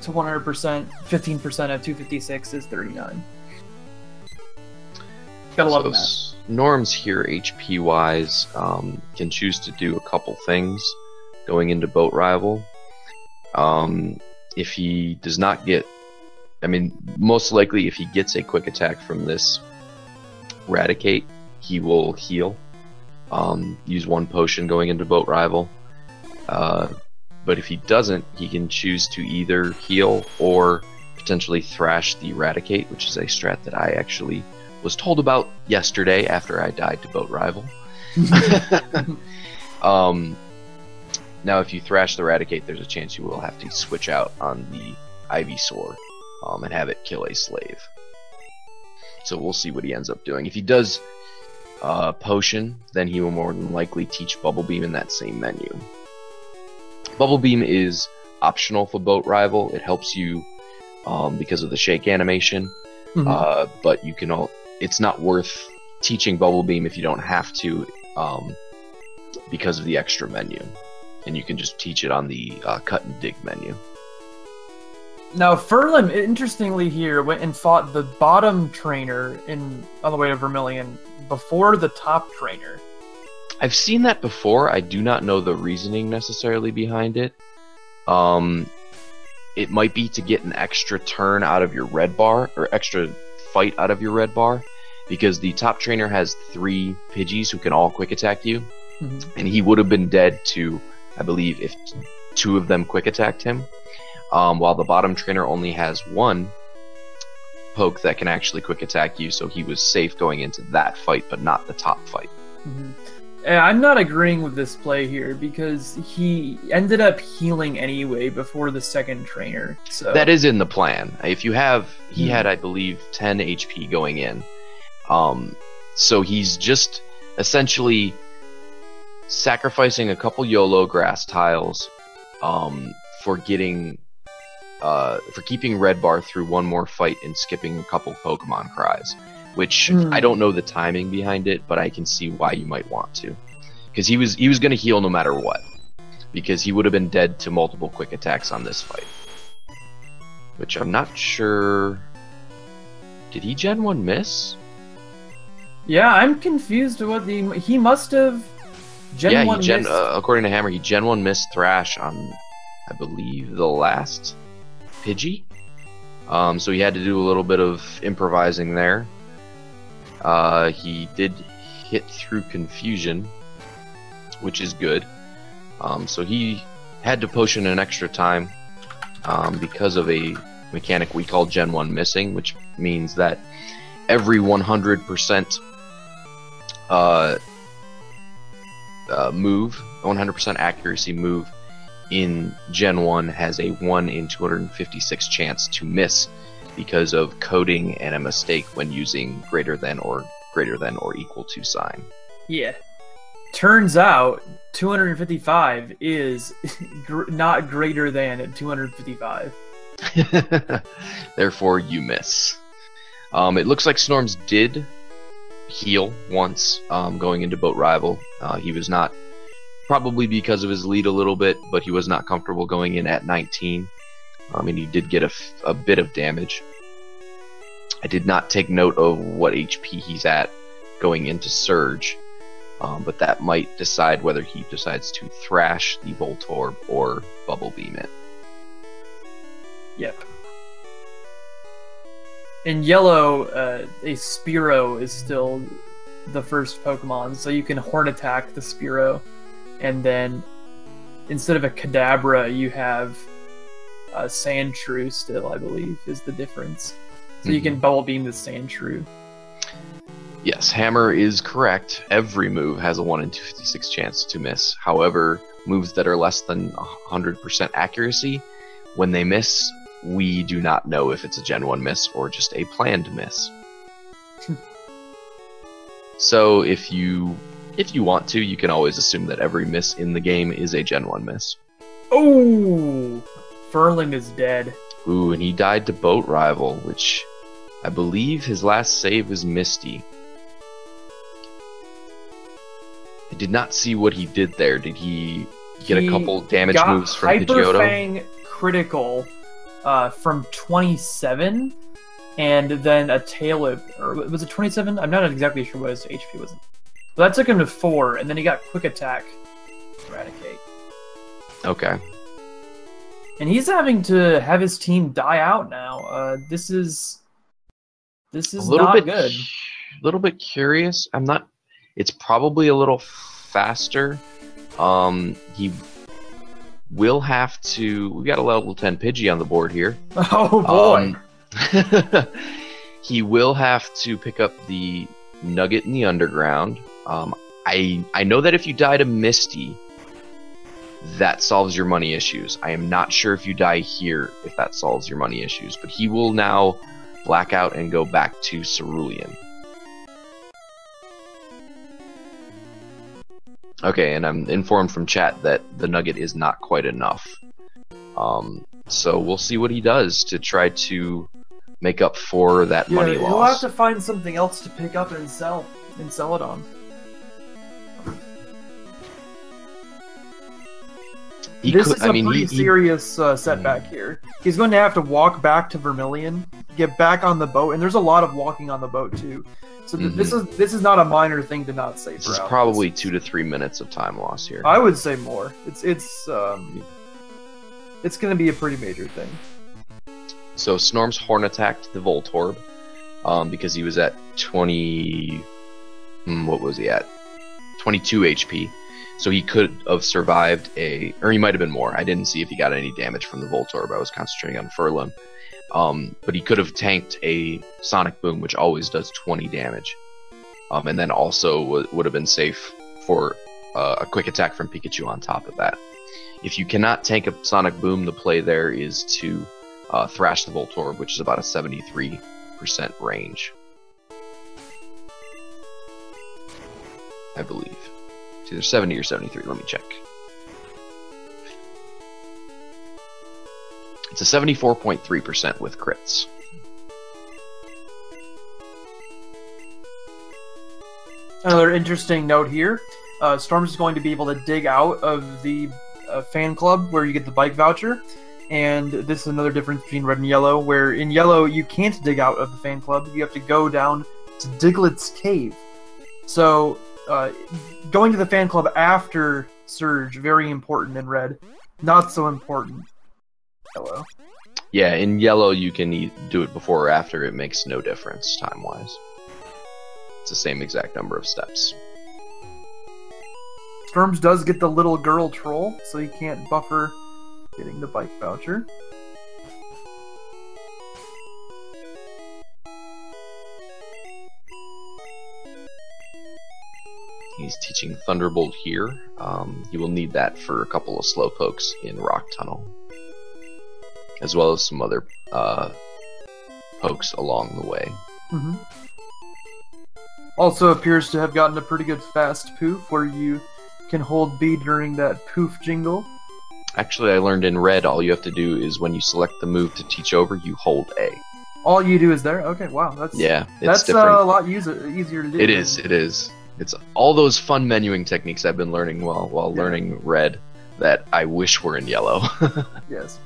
to 100%, 15% of 256 is 39. Gotta love that. Norms here, HP-wise, can choose to do a couple things going into Boat Rival. If he does not get... I mean, most likely if he gets a quick attack from this Raticate, he will heal. Use 1 potion going into Boat Rival. But if he doesn't, he can choose to either heal or potentially thrash the Raticate, which is a strat that I actually was told about yesterday after I died to Boat Rival. Now, if you thrash the Eradicate, there's a chance you will have to switch out on the Ivysaur and have it kill a slave. So we'll see what he ends up doing. If he does Potion, then he will more than likely teach Bubble Beam in that same menu. Bubble Beam is optional for Boat Rival. It helps you because of the shake animation, but you can it's not worth teaching Bubble Beam if you don't have to because of the extra menu. And you can just teach it on the cut and dig menu. Now, Furlim, interestingly here, went and fought the bottom trainer on the way to Vermilion before the top trainer. I've seen that before. I do not know the reasoning necessarily behind it. It might be to get an extra turn out of your red bar, or extra fight out of your red bar, because the top trainer has 3 Pidgeys who can all quick attack you, and he would have been dead to, I believe, if 2 of them quick attacked him, while the bottom trainer only has 1 poke that can actually quick attack you, so he was safe going into that fight, but not the top fight. I'm not agreeing with this play here, because he ended up healing anyway before the second trainer. So that is in the plan. If you have, he had, I believe, 10 HP going in. So he's just essentially sacrificing a couple YOLO grass tiles for getting for keeping red bar through 1 more fight and skipping a couple Pokemon cries, which I don't know the timing behind it, but I can see why you might want to, because he was going to heal no matter what, because he would have been dead to multiple quick attacks on this fight, which I'm not sure. Did he Gen 1 miss? Yeah, I'm confused to what he must have Gen 1 missed. According to Hammer, he Gen 1 missed Thrash on, I believe, the last Pidgey. So he had to do a little bit of improvising there. He did hit through Confusion, which is good. So he had to Potion an extra time because of a mechanic we call Gen 1 missing, which means that every 100% move, 100% accuracy move in Gen 1 has a 1 in 256 chance to miss because of coding and a mistake when using greater than or equal to sign. Yeah. Turns out 255 is not greater than 255. Therefore, you miss. It looks like Snorms did heal once going into Boat Rival. He was not, probably because of his lead a little bit, but he was not comfortable going in at 19. And he did get a bit of damage. I did not take note of what HP he's at going into Surge, but that might decide whether he decides to Thrash the Voltorb or Bubble Beam it. Yep. In yellow, a Spearow is still the first Pokemon, so you can Horn Attack the Spearow, and then instead of a Kadabra, you have a Sandshrew still, I believe, is the difference. So you can Bubble Beam the Sandshrew. Yes, Hammer is correct. Every move has a 1 in 256 chance to miss. However, moves that are less than 100% accuracy, when they miss, we do not know if it's a Gen 1 miss or just a planned miss. So if you want to, you can always assume that every miss in the game is a Gen 1 miss. Oh! Furlim is dead. Ooh, and he died to Boat Rival, which I believe his last save is Misty. I did not see what he did there. Did he get a couple damage moves from Pidgeotto? Hyper Fang critical from 27, and then a tail whip, or was it 27? I'm not exactly sure what his HP was. But that took him to 4, and then he got Quick Attack, Eradicate. Okay. And he's having to have his team die out now. This is not good. A little bit curious. I'm not. It's probably a little faster. He will have to. We got a level 10 Pidgey on the board here. Oh boy. He will have to pick up the nugget in the underground. I know that if you die to Misty, that solves your money issues. I am not sure if you die here if that solves your money issues, but he will now black out and go back to Cerulean. Okay, and I'm informed from chat that the nugget is not quite enough. So we'll see what he does to try to make up for that money loss. He'll have to find something else to pick up and sell it on. This is a pretty serious setback here. He's going to have to walk back to Vermilion, get back on the boat, and there's a lot of walking on the boat too. So this is not a minor thing to not save. This is probably 2 to 3 minutes of time loss here. I would say more. It's going to be a pretty major thing. So Snorms horn attacked the Voltorb because he was at 20. What was he at? 22 HP. So he could have survived or he might have been more. I didn't see if he got any damage from the Voltorb. I was concentrating on Furlim. But he could have tanked a Sonic Boom, which always does 20 damage. And then also would have been safe for a quick attack from Pikachu on top of that. If you cannot tank a Sonic Boom, the play there is to thrash the Voltorb, which is about a 73% range. I believe. It's either 70 or 73, let me check. It's a 74.3% with crits. Another interesting note here, Storms is going to be able to dig out of the fan club where you get the bike voucher, and this is another difference between red and yellow, where in yellow you can't dig out of the fan club, you have to go down to Diglett's cave. So going to the fan club after Surge, very important in red, not so important yellow. Yeah, in yellow you can do it before or after, it makes no difference time-wise. It's the same exact number of steps. Storms does get the little girl troll, so he can't buffer getting the bike voucher. He's teaching Thunderbolt here. He will need that for a couple of Slowpokes in Rock Tunnel, as well as some other pokes along the way. Also appears to have gotten a pretty good fast poof, where you can hold B during that poof jingle. Actually, I learned in red, all you have to do is when you select the move to teach over, you hold A. All you do is there? Okay, wow. That's different. A lot easier to do. It is. It's all those fun menuing techniques I've been learning while learning red that I wish were in yellow. Yes.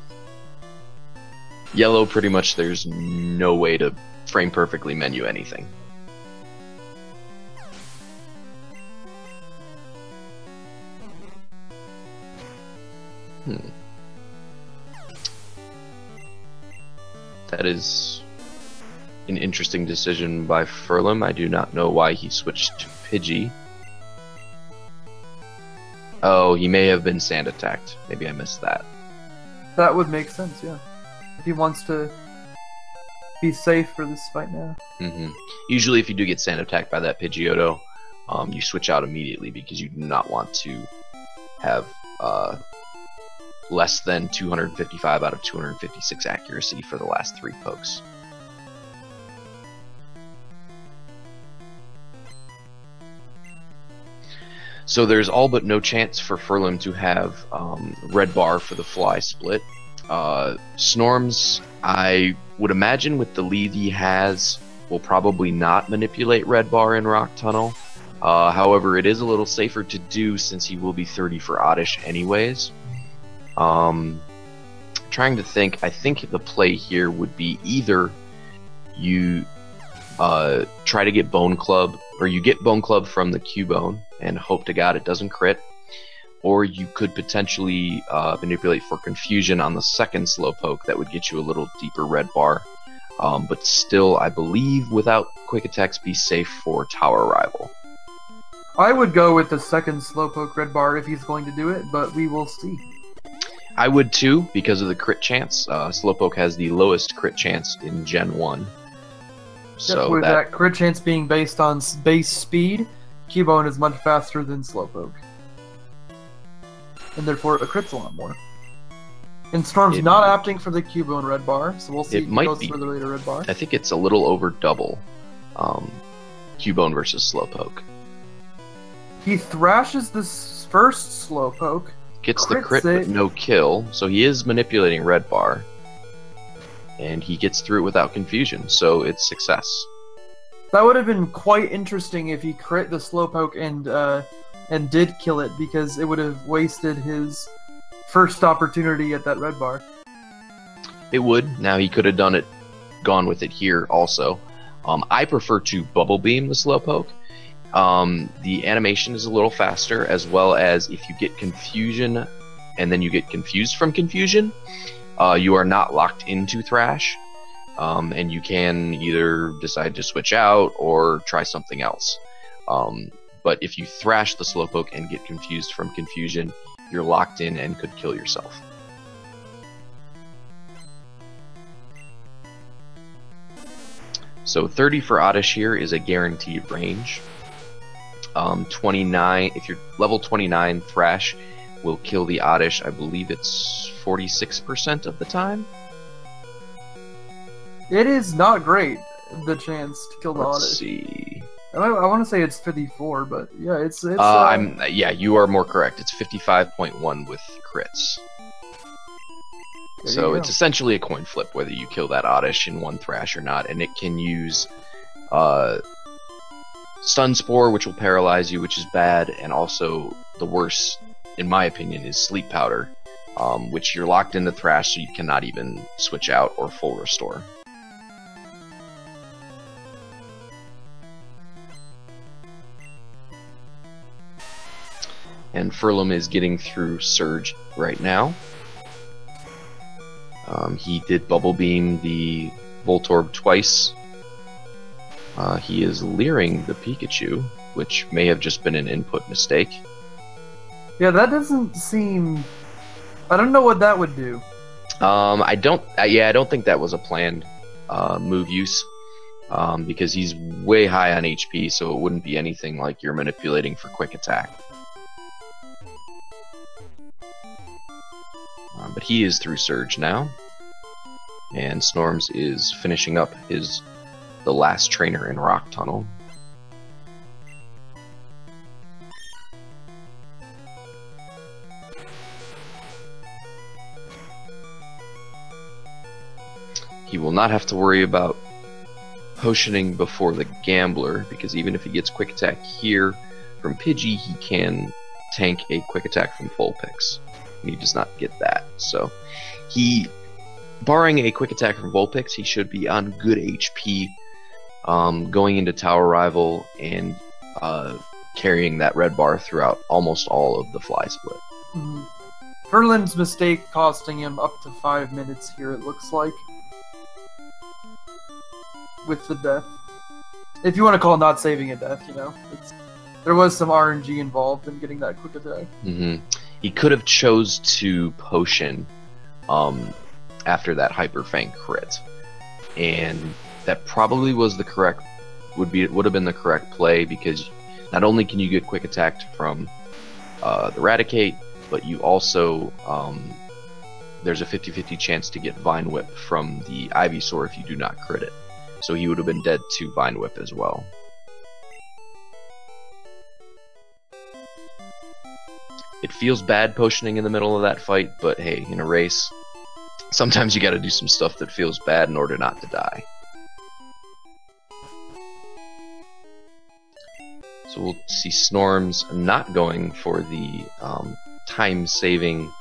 Yellow, pretty much, there's no way to frame perfectly menu anything. That is an interesting decision by Furlim. I do not know why he switched to Pidgey. Oh, he may have been sand attacked. Maybe I missed that. That would make sense, yeah. If he wants to be safe for this fight now. Usually if you do get sand attacked by that Pidgeotto, you switch out immediately because you do not want to have less than 255 out of 256 accuracy for the last 3 pokes. So there's all but no chance for Furlim to have red bar for the fly split. Snorms, I would imagine with the lead he has, will probably not manipulate red bar in Rock Tunnel. However, it is a little safer to do since he will be 30 for Oddish anyways. Trying to think, I think the play here would be either you try to get Bone Club, or you get Bone Club from the Cubone and hope to God it doesn't crit, or you could potentially manipulate for Confusion on the second Slowpoke. That would get you a little deeper red bar, but still, I believe, without quick attacks, be safe for Tower Rival. I would go with the second Slowpoke red bar if he's going to do it, but we will see. I would too, because of the crit chance. Slowpoke has the lowest crit chance in Gen 1. So with that crit chance being based on base speed, Cubone is much faster than Slowpoke. And therefore it crits a lot more. And Storm's not opting for the Cubone red bar, so we'll see if he goes for the later red bar. I think it's a little over double Cubone versus Slowpoke. He thrashes this first Slowpoke. Gets the crit but no kill, so he is manipulating red bar. And he gets through it without confusion, so it's success. That would have been quite interesting if he crit the Slowpoke and did kill it, because it would have wasted his first opportunity at that red bar. It would. Now he could have gone with it here also. I prefer to bubble beam the Slowpoke. The animation is a little faster, as well as if you get confusion and then you get confused from confusion, you are not locked into Thrash, and you can either decide to switch out or try something else. But if you thrash the Slowpoke and get confused from confusion, you're locked in and could kill yourself. So 30 for Oddish here is a guaranteed range. 29, if you're level 29, Thrash will kill the Oddish, I believe it's 46% of the time. It is not great, the chance to kill the Oddish. Let's see. I want to say it's 54, but yeah, it's yeah, you are more correct. It's 55.1 with crits. So it's essentially a coin flip whether you kill that Oddish in one Thrash or not, and it can use Stun Spore, which will paralyze you, which is bad, and also the worst, in my opinion, is Sleep Powder, which you're locked into Thrash, so you cannot even switch out or full restore. And Furlim is getting through Surge right now. He did Bubble Beam the Voltorb twice. He is leering the Pikachu, which may have just been an input mistake. Yeah, that doesn't seem... I don't know what that would do. I don't think that was a planned move use, because he's way high on HP, so it wouldn't be anything like you're manipulating for quick attack. But he is through Surge now, and Snorms is finishing up the last trainer in Rock Tunnel. He will not have to worry about potioning before the Gambler, because even if he gets quick attack here from Pidgey, he can tank a quick attack from Vulpix. He does not get that. So barring a quick attack from Vulpix, he should be on good HP going into Tower Rival and carrying that red bar throughout almost all of the Fly Split. Furlim's mistake costing him up to 5 minutes here, it looks like. With the death. If you want to call not saving a death, you know. There was some RNG involved in getting that quick attack. He could have chose to potion after that Hyper Fang crit, and that probably was the correct would have been the correct play, because not only can you get quick attacked from the Raticate, but you also there's a 50-50 chance to get Vine Whip from the Ivysaur if you do not crit it. So he would have been dead to Vine Whip as well. It feels bad potioning in the middle of that fight, but hey, in a race, sometimes you gotta do some stuff that feels bad in order not to die. So we'll see Snorms not going for the time-saving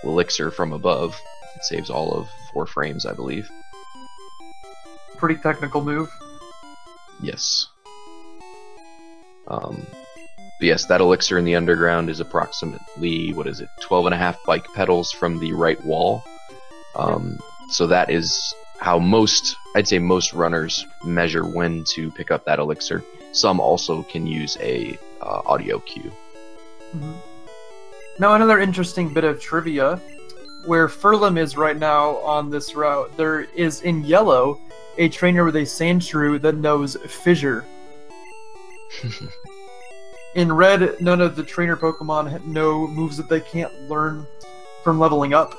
elixir from above. It saves all of 4 frames, I believe. Pretty technical move. Yes. But yes, that elixir in the underground is approximately, 12.5 bike pedals from the right wall. So that is how I'd say most runners measure when to pick up that elixir. Some also can use a audio cue. Now another interesting bit of trivia. where Furlim is right now on this route, there is in yellow a trainer with a Sandshrew that knows Fissure. In red, none of the trainer Pokemon know moves that they can't learn from leveling up.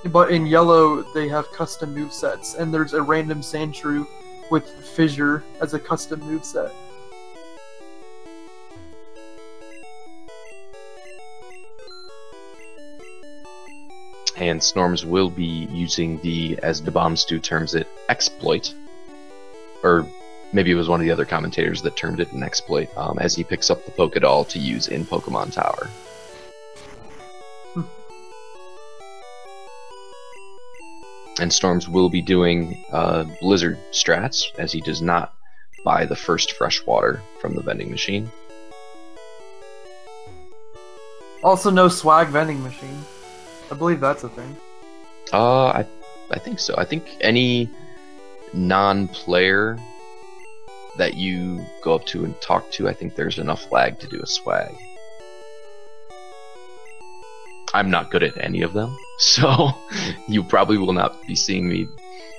But in yellow, they have custom movesets, and there's a random Sandshrew with Fissure as a custom moveset. And Snorms will be using the, as DeBombstew terms it, exploit. Or maybe it was one of the other commentators that termed it an exploit, as he picks up the Pokédoll to use in Pokemon Tower. And Storms will be doing Blizzard strats, as he does not buy the first fresh water from the vending machine. Also, no swag vending machine. I believe that's a thing. I think so. I think any non-player that you go up to and talk to, I think there's enough lag to do a swag. I'm not good at any of them, so you probably will not be seeing me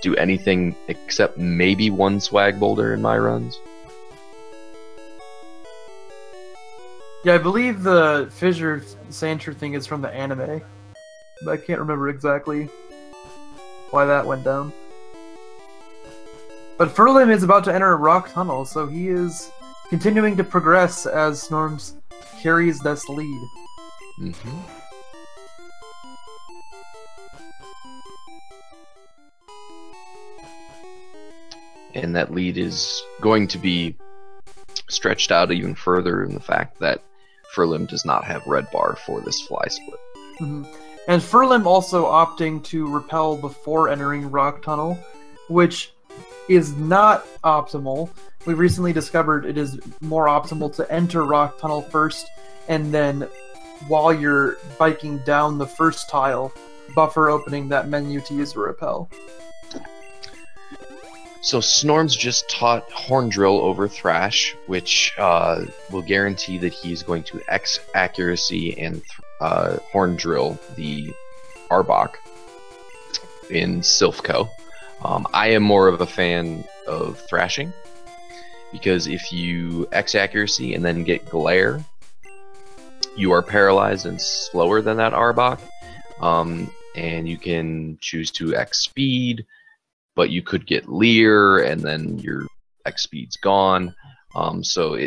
do anything except maybe one swag boulder in my runs. Yeah, I believe the Fissure Sandshrew thing is from the anime, but I can't remember exactly why that went down. But Furlim is about to enter a rock tunnel, so he is continuing to progress as Snorms carries this lead. Mm-hmm. And that lead is going to be stretched out even further in the fact that Furlim does not have red bar for this fly split. Mm-hmm. And Furlim also opting to repel before entering Rock Tunnel, which is not optimal. We recently discovered it is more optimal to enter Rock Tunnel first, and then while you're biking down the first tile, buffer opening that menu to use a repel. So Snorms just taught Horn Drill over Thrash, which will guarantee that he's going to X accuracy and Horn Drill the Arbok in Silphco. I am more of a fan of Thrashing, because if you X accuracy and then get Glare, you are paralyzed and slower than that Arbok, and you can choose to X speed, but you could get Leer, and then your X speed's gone. So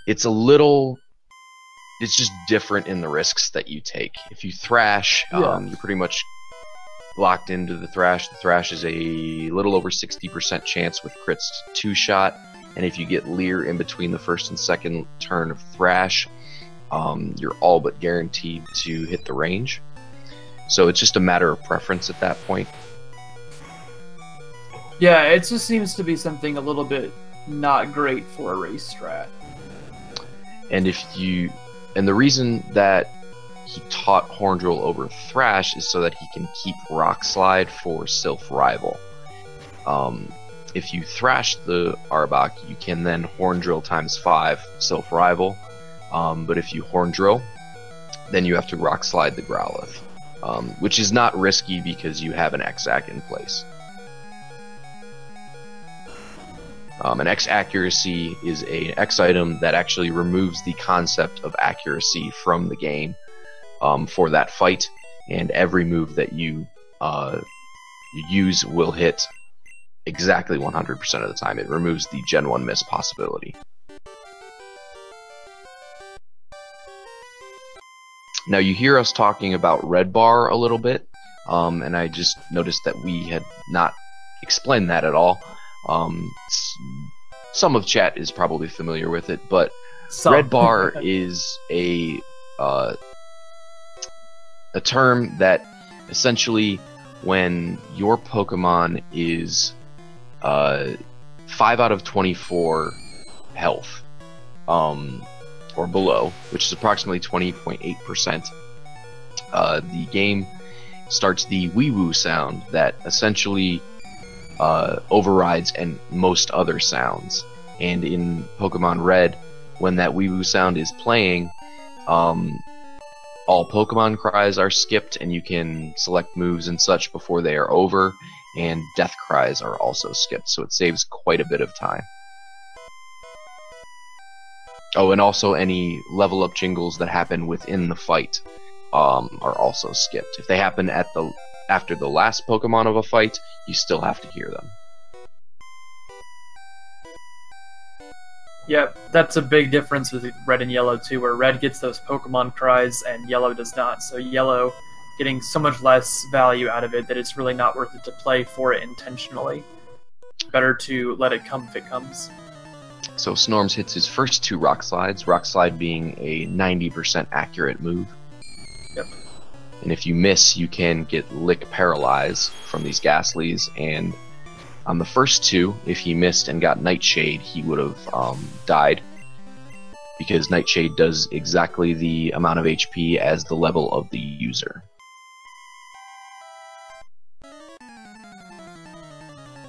it's a little, it's just different in the risks that you take. If you Thrash, you're pretty much locked into the Thrash. The Thrash is a little over 60% chance with crits 2-shot, and if you get Leer in between the first and second turn of Thrash, you're all but guaranteed to hit the range. So it's just a matter of preference at that point. Yeah, it just seems to be something a little bit not great for a race strat. And the reason that he taught Horn Drill over Thrash is so that he can keep Rock Slide for Sylph Rival. If you Thrash the Arbok, you can then Horn Drill ×5 Sylph Rival. But if you Horn Drill, then you have to Rock Slide the Growlithe, which is not risky because you have an X-Ack in place. An X accuracy is an X item that actually removes the concept of accuracy from the game for that fight, and every move that you use will hit exactly 100% of the time. It removes the Gen 1 miss possibility. Now you hear us talking about red bar a little bit, and I just noticed that we had not explained that at all. Some of chat is probably familiar with it, but red bar is a term that essentially, when your Pokemon is 5 out of 24 health or below, which is approximately 20.8%, the game starts the wee-woo sound that essentially overrides and most other sounds. And in Pokemon Red, when that wee-woo sound is playing, all Pokemon cries are skipped, and you can select moves and such before they are over, and death cries are also skipped, so it saves quite a bit of time. Oh, and also any level up jingles that happen within the fight are also skipped. If they happen after the last Pokemon of a fight, you still have to hear them. Yep, that's a big difference with Red and Yellow too, where Red gets those Pokemon cries and Yellow does not. So Yellow getting so much less value out of it that it's really not worth it to play for it intentionally. Better to let it come if it comes. So Snorms hits his first 2 Rock Slides, Rock Slide being a 90% accurate move. Yep. And if you miss, you can get Lick Paralyze from these Ghastlies, and on the first 2, if he missed and got Nightshade, he would have died, because Nightshade does exactly the amount of HP as the level of the user.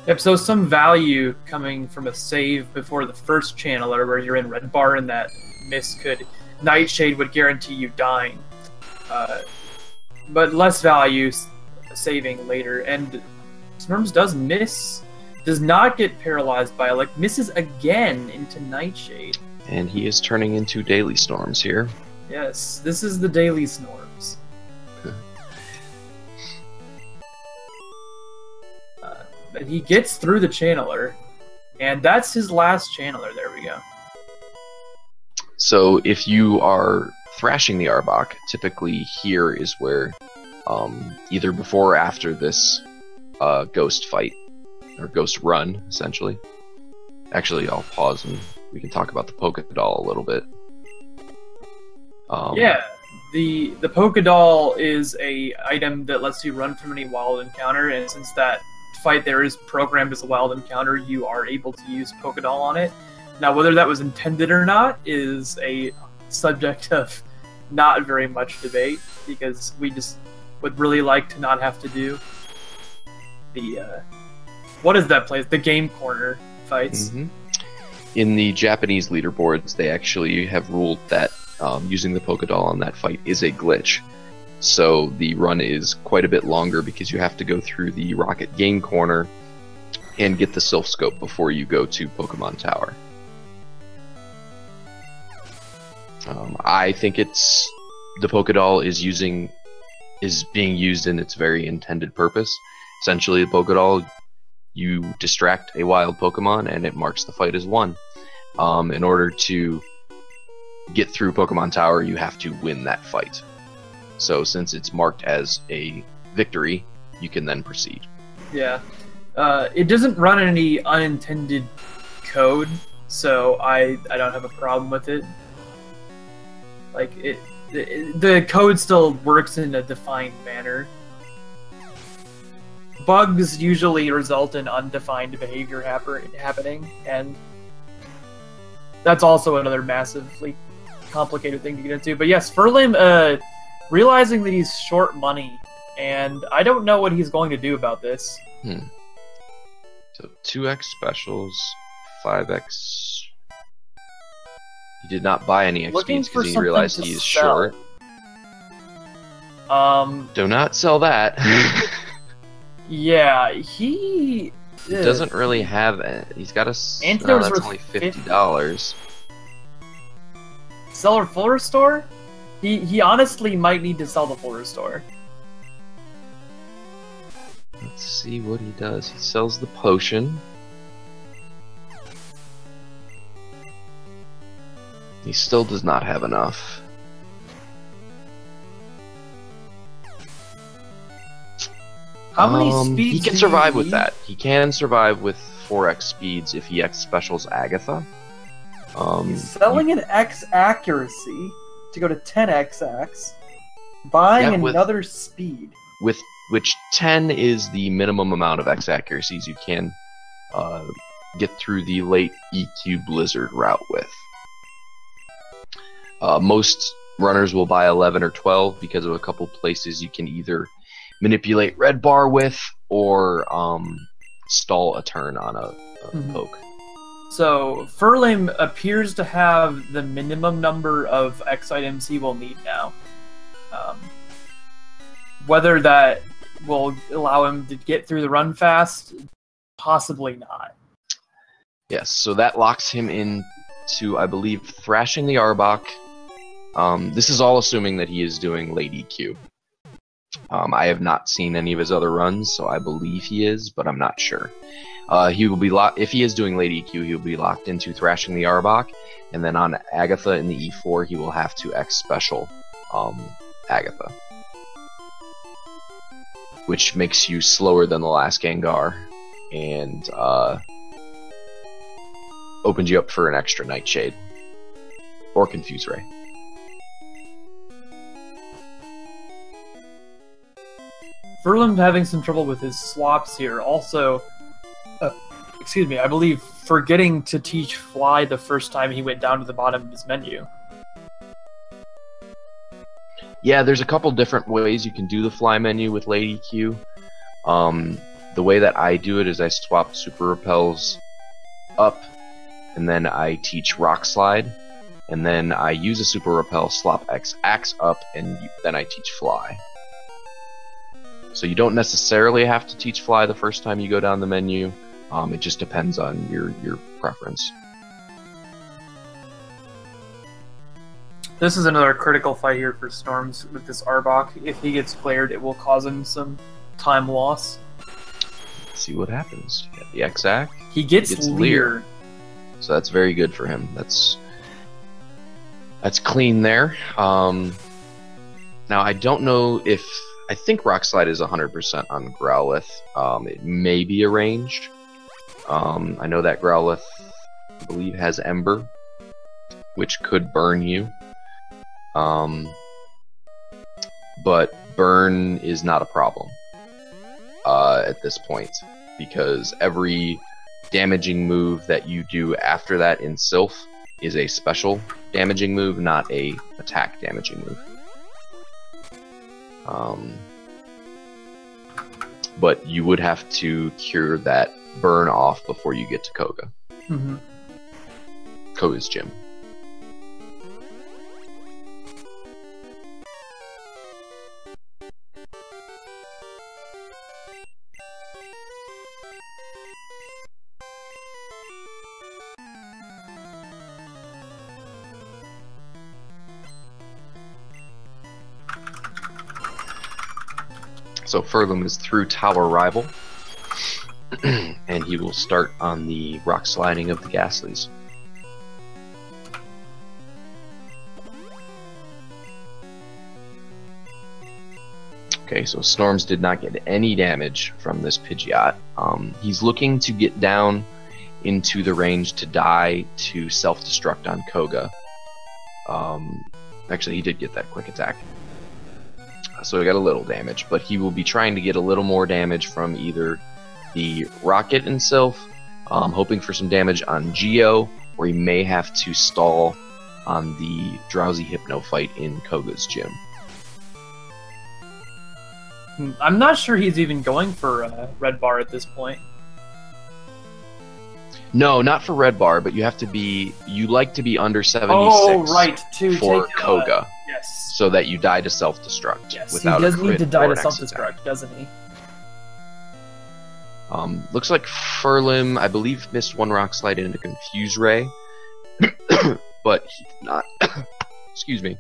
Yep, so some value coming from a save before the first channeler where you're in red bar and that miss could... Nightshade would guarantee you dying. But less value saving later, and Snorms does miss, does not get paralyzed by Lick, misses again into Nightshade. And he is turning into Daily Snorms here. Yes, this is the Daily Snorms. But he gets through the channeler, and that's his last channeler. There we go. So if you are thrashing the Arbok, typically here is where either before or after this ghost fight, or ghost run, essentially. Actually, I'll pause and we can talk about the Pokédoll a little bit. Yeah, the Pokédoll is a item that lets you run from any wild encounter, and since that fight there is programmed as a wild encounter, you are able to use Pokédoll on it. Now, whether that was intended or not is a subject of not very much debate, because we just would really like to not have to do the what is that place? The game corner fights. Mm-hmm. In the Japanese leaderboards, they actually have ruled that using the Pokédoll on that fight is a glitch. So the run is quite a bit longer because you have to go through the Rocket Game Corner and get the Silph Scope before you go to Pokemon Tower. I think the Pokédoll is being used in its very intended purpose. Essentially, the Pokédoll, you distract a wild Pokemon and it marks the fight as won. In order to get through Pokemon Tower, you have to win that fight. So since it's marked as a victory, you can then proceed. Yeah. It doesn't run any unintended code, so I don't have a problem with it. Like, the code still works in a defined manner. Bugs usually result in undefined behavior happening, and that's also another massively complicated thing to get into. But yes, Furlim, realizing that he's short money, and I don't know what he's going to do about this. So 2x specials, 5x. He did not buy any XPs because he realized he is short. Do not sell that. Yeah, he doesn't really have it. He's got a. Antidote's that's worth only $50. Sell a full restore? He honestly might need to sell the full restore. Let's see what he does. He sells the potion. He still does not have enough. How many speeds? He can survive with that. He can survive with 4x speeds if he X specials Agatha. He's selling an X accuracy to go to 10x, buying another speed. With which 10 is the minimum amount of X accuracies you can get through the late EQ Blizzard route with. Most runners will buy 11 or 12 because of a couple places you can either manipulate red bar with or stall a turn on a poke. So Furlim appears to have the minimum number of X items he will need now. Whether that will allow him to get through the run fast, possibly not. Yes, so that locks him into, I believe, thrashing the Arbok. This is all assuming that he is doing late EQ. I have not seen any of his other runs, so I believe he is, but I'm not sure. He will be if he is doing late EQ, he will be locked into thrashing the Arbok, and then on Agatha in the E4, he will have to X special Agatha, which makes you slower than the last Gengar, and opens you up for an extra Nightshade or Confuse Ray. Furlim's having some trouble with his swaps here. Also, excuse me, I believe forgetting to teach Fly the first time he went down to the bottom of his menu. Yeah, there's a couple different ways you can do the Fly menu with late EQ. The way that I do it is I swap Super Repels up, and then I teach Rock Slide, and then I use a Super Repel, slop X Axe up, and then I teach Fly. So you don't necessarily have to teach Fly the first time you go down the menu. It just depends on your preference. This is another critical fight here for Snorms with this Arbok. If he gets cleared, it will cause him some time loss. Let's see what happens. You got the X-Act. He gets Leer. So that's very good for him. That's clean there. Now I don't know if... I think Rock Slide is 100% on Growlithe. It may be arranged. I know that Growlithe, I believe, has Ember, which could burn you. But burn is not a problem at this point, because every damaging move that you do after that in Sylph is a special damaging move, not a attack damaging move. But you would have to cure that burn off before you get to Koga. Mm-hmm. Koga's gym. So Furlim is through Tower Rival, and he will start on the Rock Sliding of the Ghastlies. Okay, so Snorms did not get any damage from this Pidgeot. He's looking to get down into the range to die to self-destruct on Koga. Actually, he did get that quick attack. So he got a little damage, but he will be trying to get a little more damage from either the Rocket and Sylph, hoping for some damage on Geo, or he may have to stall on the Drowsy Hypno fight in Koga's gym. I'm not sure he's even going for Red Bar at this point. No, not for Red Bar, but you have to be. You like to be under 76. Oh, right, to for take Koga. Yes. So that you die to self-destruct. Yes, without he does a crit need to die or to an X self-destruct, attack. doesn't he? Looks like Furlim, I believe, missed one Rock Slide into Confuse Ray, but he did not. Excuse me.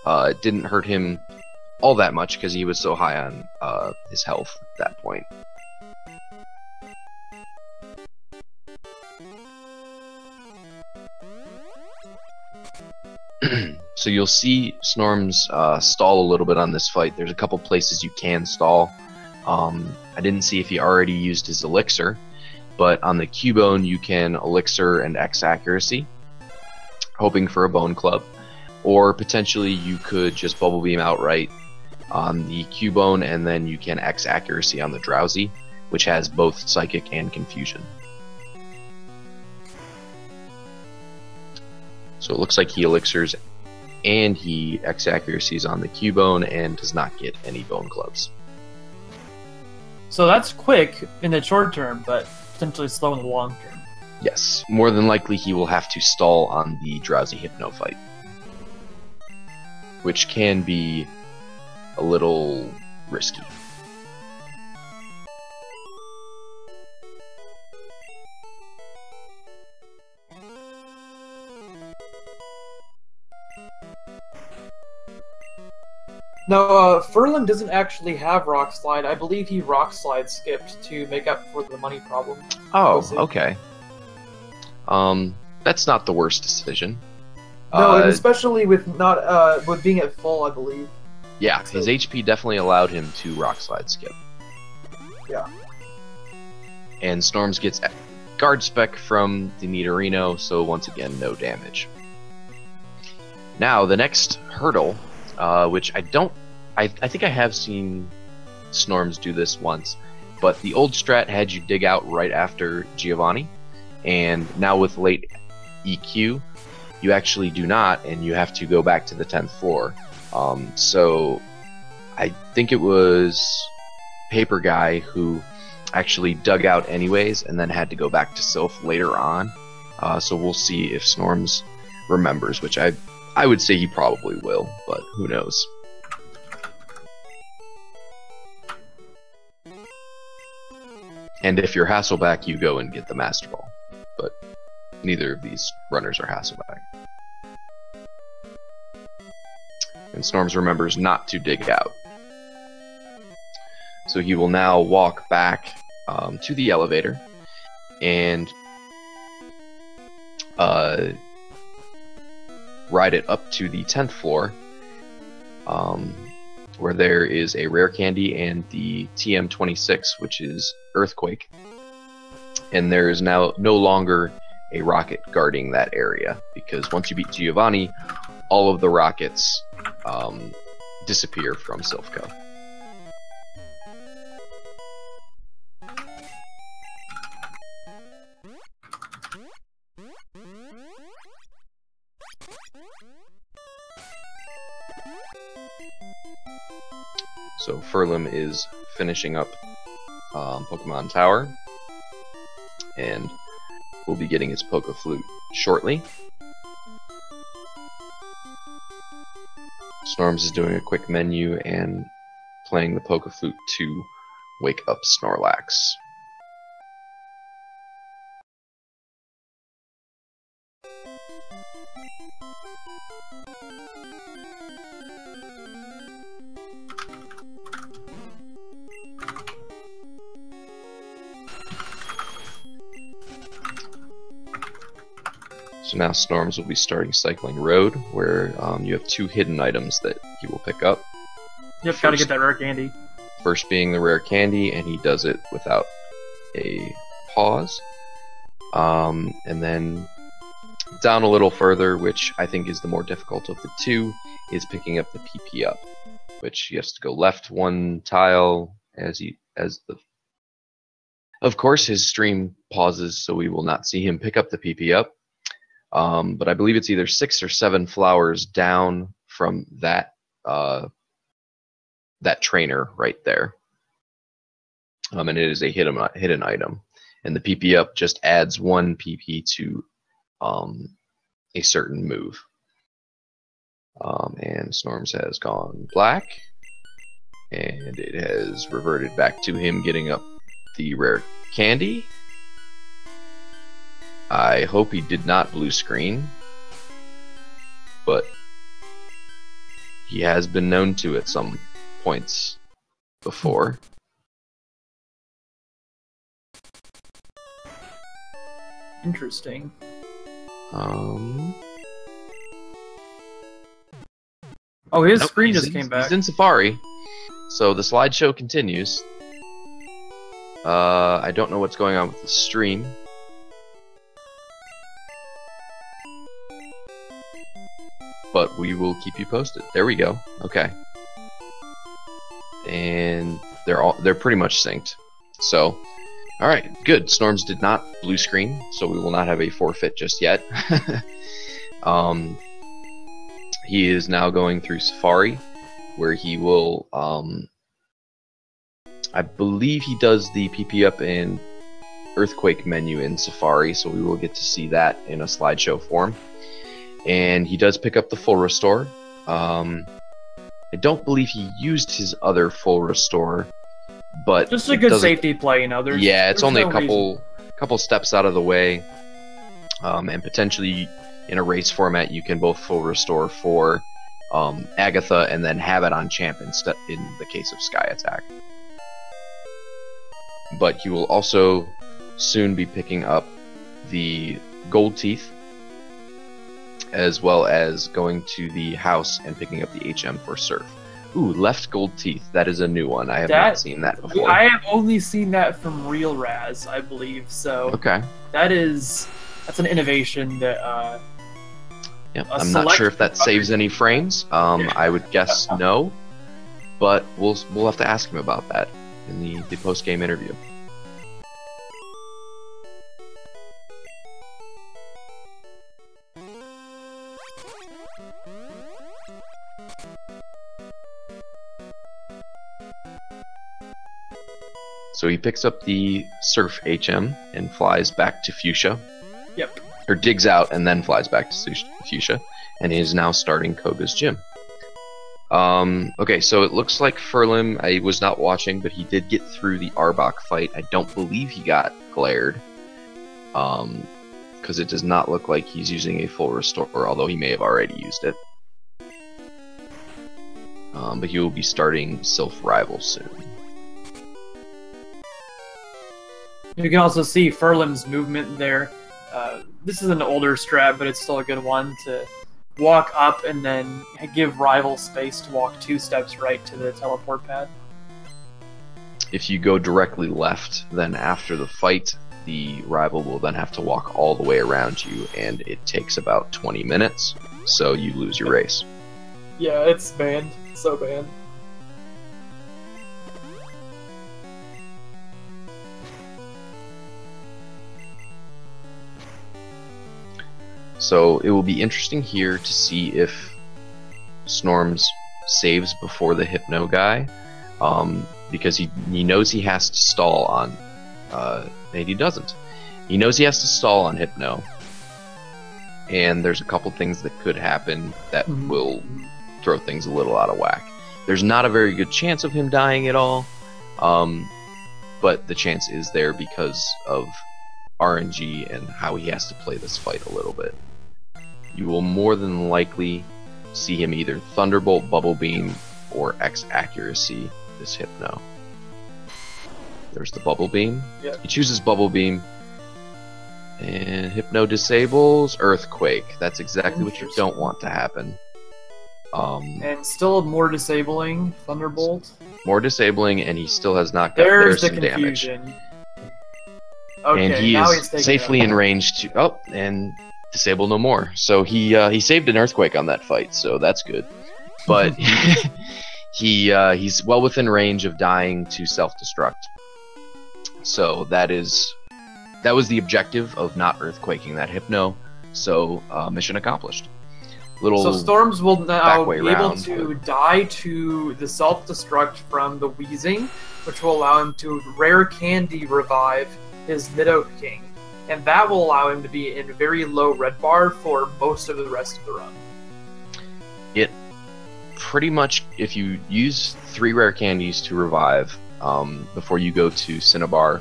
It didn't hurt him all that much because he was so high on his health at that point. So you'll see Snorms stall a little bit on this fight. There's a couple places you can stall. I didn't see if he already used his Elixir, but on the Cubone you can Elixir and X Accuracy, hoping for a Bone Club. Or potentially you could just Bubble Beam outright on the Cubone, and then you can X Accuracy on the Drowsy, which has both Psychic and Confusion. So it looks like he Elixirs and he X Accuracies on the Cubone and does not get any Bone Clubs. So that's quick in the short term, but potentially slow in the long term. Yes, more than likely he will have to stall on the Drowsy Hypno fight. which can be a little risky. No, Furlim doesn't actually have Rock Slide. I believe he Rock Slide skipped to make up for the money problem. Oh, okay. That's not the worst decision. No, and especially with not with being at full, I believe. Yeah, so, his HP definitely allowed him to Rock Slide skip. Yeah. And Snorms gets guard spec from the Nidorino, so once again, no damage. Now, the next hurdle, which I think I have seen Snorms do this once, but the old strat had you dig out right after Giovanni, and now with late EQ, you actually do not, and you have to go back to the 10th floor. So I think it was Paper Guy who actually dug out anyways, and then had to go back to Sylph later on. So we'll see if Snorms remembers, which I would say he probably will, but who knows. And if you're Hasselback, you go and get the Master Ball. But neither of these runners are Hasselback. And Snorms remembers not to dig out. So he will now walk back to the elevator and ride it up to the 10th floor, where there is a rare candy and the TM-26, which is Earthquake. And there is now no longer a rocket guarding that area, because once you beat Giovanni, all of the rockets disappear from Silphco. So Furlim is finishing up Pokemon Tower, and will be getting his Poke Flute shortly. Snorms is doing a quick menu and playing the Poke Flute to wake up Snorlax. So now Snorms will be starting Cycling Road, where you have 2 hidden items that he will pick up. Yep, gotta get that rare candy. First being the rare candy, and he does it without a pause. And then down a little further, which I think is the more difficult of the 2, is picking up the PP up, which he has to go left 1 tile Of course, his stream pauses, so we will not see him pick up the PP up. But I believe it's either 6 or 7 flowers down from that that trainer right there. And it is a hidden item. And the PP up just adds 1 PP to a certain move. And Snorms has gone black. And it has reverted back to him getting up the rare candy. I hope he did not blue screen, but he has been known to at some points before. Interesting. Oh, his screen just came back. He's in Safari, so the slideshow continues. I don't know what's going on with the stream. But we will keep you posted. There we go. Okay. And they're pretty much synced. So, all right, good. Snorms did not blue screen, so we will not have a forfeit just yet. He is now going through Safari, where he will, I believe he does the PP up and Earthquake menu in Safari, so we will get to see that in a slideshow form. And he does pick up the full restore, I don't believe he used his other full restore, but just a good safety play, you know. It's only no a couple steps out of the way, and potentially in a race format you can both full restore for Agatha and then have it on champ instead in the case of Sky Attack. But you will also soon be picking up the Gold Teeth, as well as going to the house and picking up the HM for Surf. Ooh, left Gold Teeth. That is a new one. I have not seen that before. I have only seen that from Real Raz, I believe. So okay, that's an innovation that. I'm not sure if that saves any frames. I would guess no, but we'll have to ask him about that in the post game interview. So he picks up the Surf HM and flies back to Fuchsia. Yep. Or digs out and then flies back to Fuchsia, and he is now starting Koga's gym. Okay, so it looks like Furlim, I was not watching, but he did get through the Arbok fight. I don't believe he got glared, because it does not look like he's using a full restore, although he may have already used it. But he will be starting Sylph Rival soon. You can also see Furlim's movement there. This is an older strat, but it's still a good one to walk up and then give Rival space to walk 2 steps right to the teleport pad. If you go directly left, then after the fight, the Rival will then have to walk all the way around you, and it takes about 20 minutes, so you lose your race. Yeah, it's banned. So banned. So it will be interesting here to see if Snorms saves before the Hypno guy, because he knows he has to stall on, and he doesn't. He knows he has to stall on Hypno, and there's a couple things that could happen that will throw things a little out of whack. There's not a very good chance of him dying at all, but the chance is there because of RNG and how he has to play this fight a little bit. You will more than likely see him either Thunderbolt, Bubble Beam, or X Accuracy this Hypno. There's the Bubble Beam. Yep. He chooses Bubble Beam, and Hypno disables Earthquake. That's exactly what you don't want to happen. And still more disabling, Thunderbolt. More disabling, and he still has not got There's the some damage. confusion. Okay, and he now is safely in range to and disable no more. So he saved an Earthquake on that fight, so that's good. But he's well within range of dying to self-destruct. So that was the objective of not Earthquaking that Hypno. So mission accomplished. So Storms will now be able around, to die to the self-destruct from the Wheezing, which will allow him to Rare Candy revive his Nidoking, and that will allow him to be in very low red bar for most of the rest of the run. It pretty much, if you use 3 Rare Candies to revive before you go to Cinnabar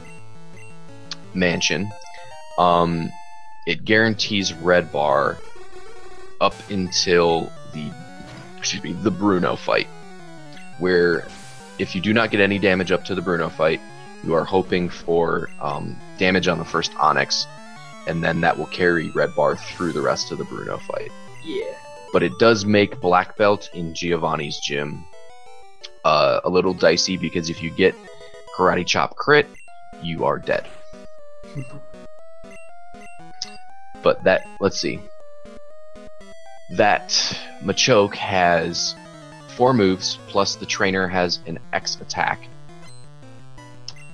Mansion, it guarantees red bar up until the Bruno fight, where if you do not get any damage up to the Bruno fight, you are hoping for damage on the first Onyx, and then that will carry red bar through the rest of the Bruno fight. Yeah. But it does make Black Belt in Giovanni's gym a little dicey, because if you get Karate Chop crit, you are dead. But let's see. That Machoke has 4 moves, plus the trainer has an X attack.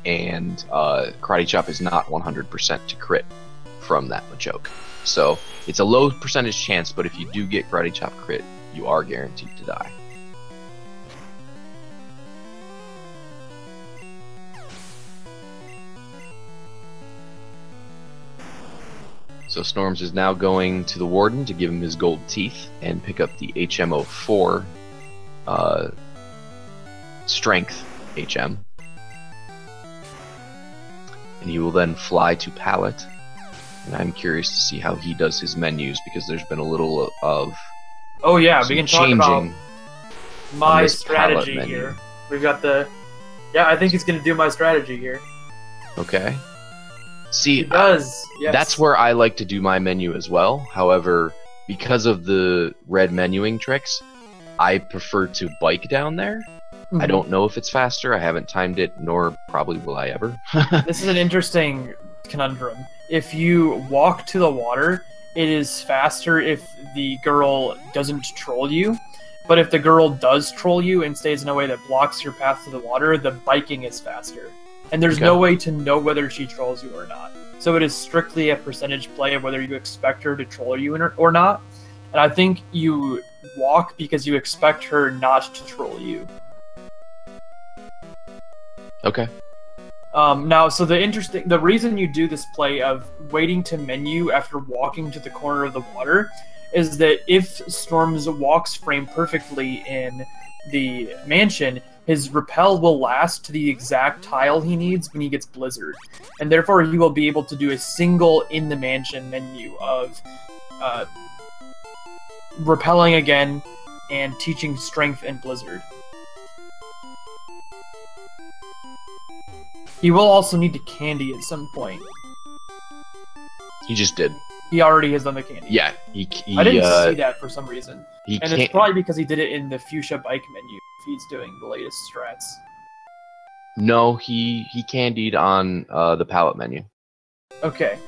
And Karate Chop is not 100% to crit from that Machoke. So it's a low percentage chance, but if you do get Karate Chop crit, you are guaranteed to die. So Snorms is now going to the Warden to give him his gold teeth and pick up the HM04 Strength HM. And he will then fly to Pallet. And I'm curious to see how he does his menus, because there's been a little of Oh yeah, we can talk about changing my this palette strategy menu. here. We've got the... Yeah, I think he's going to do my strategy here. Okay. See, He does, yes. that's where I like to do my menu as well. However, because of the red menuing tricks, I prefer to bike down there. I don't know if it's faster. I haven't timed it, nor probably will I ever. This is an interesting conundrum. If you walk to the water, it is faster if the girl doesn't troll you. But if the girl does troll you and stays in a way that blocks your path to the water, the biking is faster. And there's no way to know whether she trolls you or not. So it is strictly a percentage play of whether you expect her to troll you or not. And I think you walk because you expect her not to troll you. Okay. Now, so the reason you do this play of waiting to menu after walking to the corner of the water is that if Storms walks frame perfectly in the mansion, his repel will last to the exact tile he needs when he gets Blizzard. And therefore he will be able to do a single in the mansion menu of repelling again and teaching Strength and Blizzard. He will also need to candy at some point. He just did. He already has done the candy. Yeah, I didn't see that for some reason. He And can't. it's probably because he did it in the Fuchsia bike menu if he's doing the latest strats. No, he candied on the palette menu. Okay.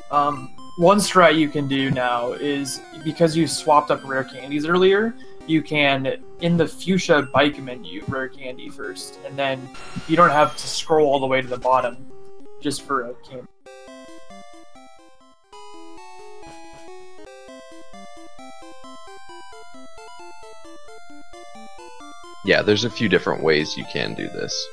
One strat you can do now is, because you swapped up rare candies earlier, you can, in the Fuchsia bike menu, rare candy first, and then you don't have to scroll all the way to the bottom just for a candy. Yeah, there's a few different ways you can do this.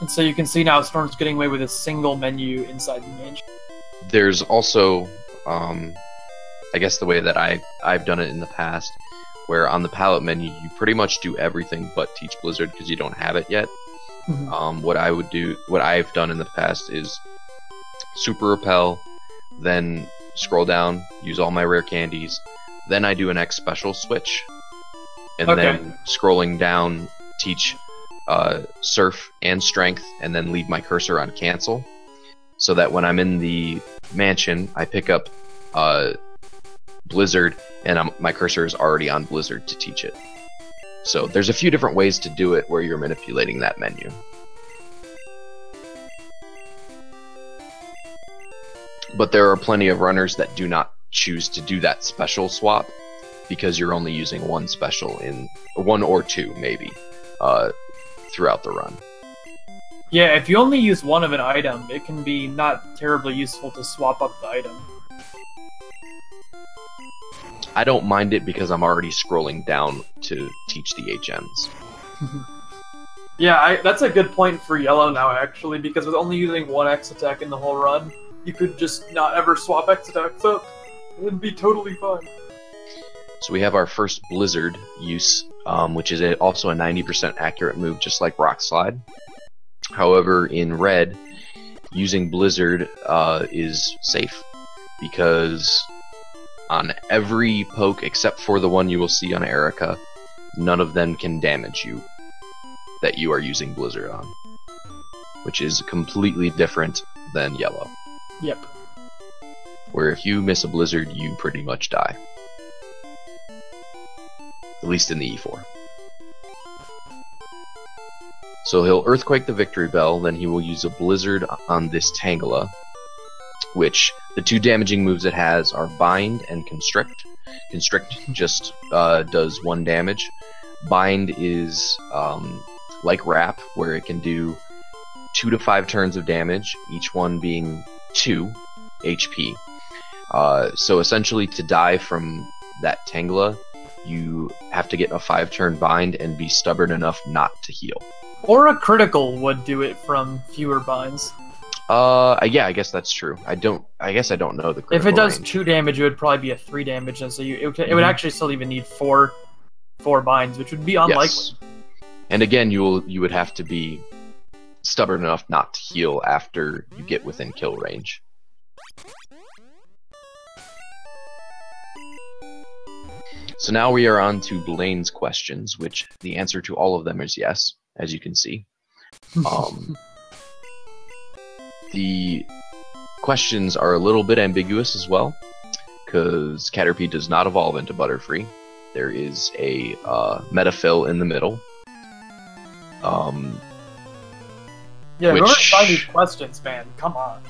And so you can see now Storm's getting away with a single menu inside the mansion. There's also, I guess the way that I've done it in the past, where on the palette menu you pretty much do everything but teach Blizzard because you don't have it yet. What I've done in the past is super repel, then scroll down, use all my rare candies, then I do an X special switch, and then scrolling down, teach surf and strength, and then leave my cursor on cancel, so that when I'm in the mansion I pick up Blizzard and my cursor is already on Blizzard to teach it. So there's a few different ways to do it where you're manipulating that menu. But there are plenty of runners that do not choose to do that special swap because you're only using one special in one or two maybe throughout the run. Yeah, if you only use one of an item, it can be not terribly useful to swap up the item. I don't mind it because I'm already scrolling down to teach the HMs. Yeah, that's a good point for yellow now, actually, because with only using one X attack in the whole run, you could just not ever swap X attacks up. It would be totally fine. So we have our first Blizzard use, which is also a 90% accurate move, just like Rock Slide. However, in red, using Blizzard is safe, because on every poke except for the one you will see on Erica, none of them can damage you that you are using Blizzard on, which is completely different than yellow. Yep. Where if you miss a Blizzard, you pretty much die. At least in the E4. So he'll Earthquake the Victory Bell, then he will use a Blizzard on this Tangela, which the two damaging moves it has are Bind and Constrict. Constrict just does 1 damage. Bind is like Wrap, where it can do 2 to 5 turns of damage, each one being 2 HP. So essentially, to die from that Tangela, you have to get a 5-turn bind and be stubborn enough not to heal. Or a critical would do it from fewer binds. Yeah, I guess that's true. I guess I don't know the critical If it does range. 2 damage, it would probably be a 3 damage, and so it would actually still even need four binds, which would be unlikely. Yes. And again, you would have to be stubborn enough not to heal after you get within kill range. So now we are on to Blaine's questions, which the answer to all of them is yes, as you can see. The questions are a little bit ambiguous as well, because Caterpie does not evolve into Butterfree. There is a Metaphil in the middle. Yeah, which, whoever find these questions, man, come on.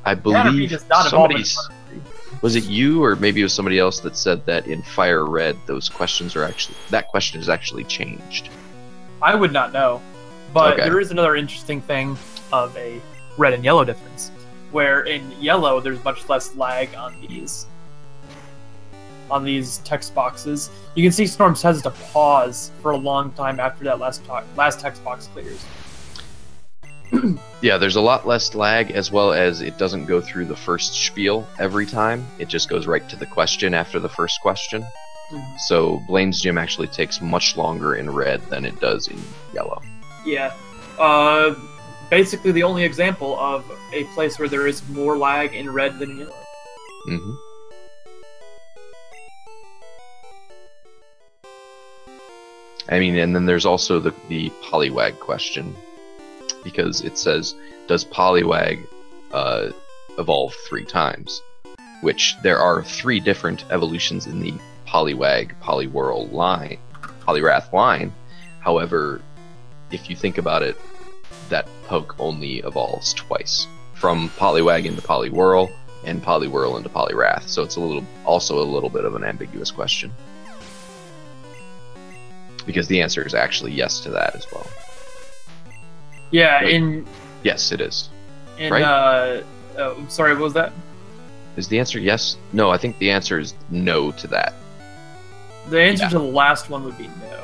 I Caterpie believe does not evolve into somebody's... Butterfree. Was it you, or maybe it was somebody else that said that in Fire Red, those questions are actually... That question is actually changed. I would not know. But Okay. there is another interesting thing of a red and yellow difference, where in yellow there's much less lag on these text boxes. You can see Snorms has to pause for a long time after that last text box clears. Yeah, there's a lot less lag, as well as it doesn't go through the first spiel every time. It just goes right to the question after the first question. So Blaine's Gym actually takes much longer in red than it does in yellow. Yeah. Basically the only example of a place where there is more lag in red than in yellow. Mm-hmm. I mean, and then there's also the Poliwag question, because it says, does Poliwag evolve 3 times? Which there are 3 different evolutions in the Poliwag, Poliwhirl line, Poliwrath line. However, if you think about it, that poke only evolves twice, from Poliwag into Poliwhirl, and Poliwhirl into Poliwrath. So it's also a little bit of an ambiguous question, because the answer is actually yes to that as well. Yeah, Wait. Yes, it is. right? I'm sorry, what was that? Is the answer yes? No, I think the answer is no to that. The answer to the last one would be no.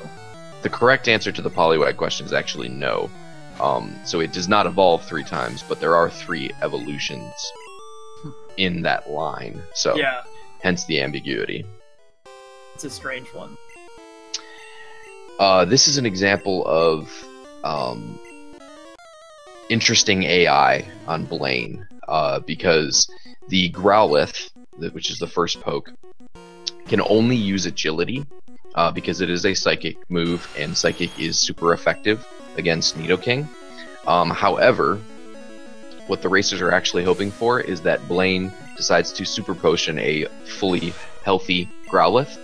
The correct answer to the Poliwag question is actually no. So it does not evolve 3 times, but there are 3 evolutions in that line. So Yeah, hence the ambiguity. it's a strange one. This is an example of interesting AI on Blaine, because the Growlithe, which is the first poke, can only use agility, because it is a psychic move, and psychic is super effective against Nidoking. However, what the racers are actually hoping for is that Blaine decides to super potion a fully healthy Growlithe,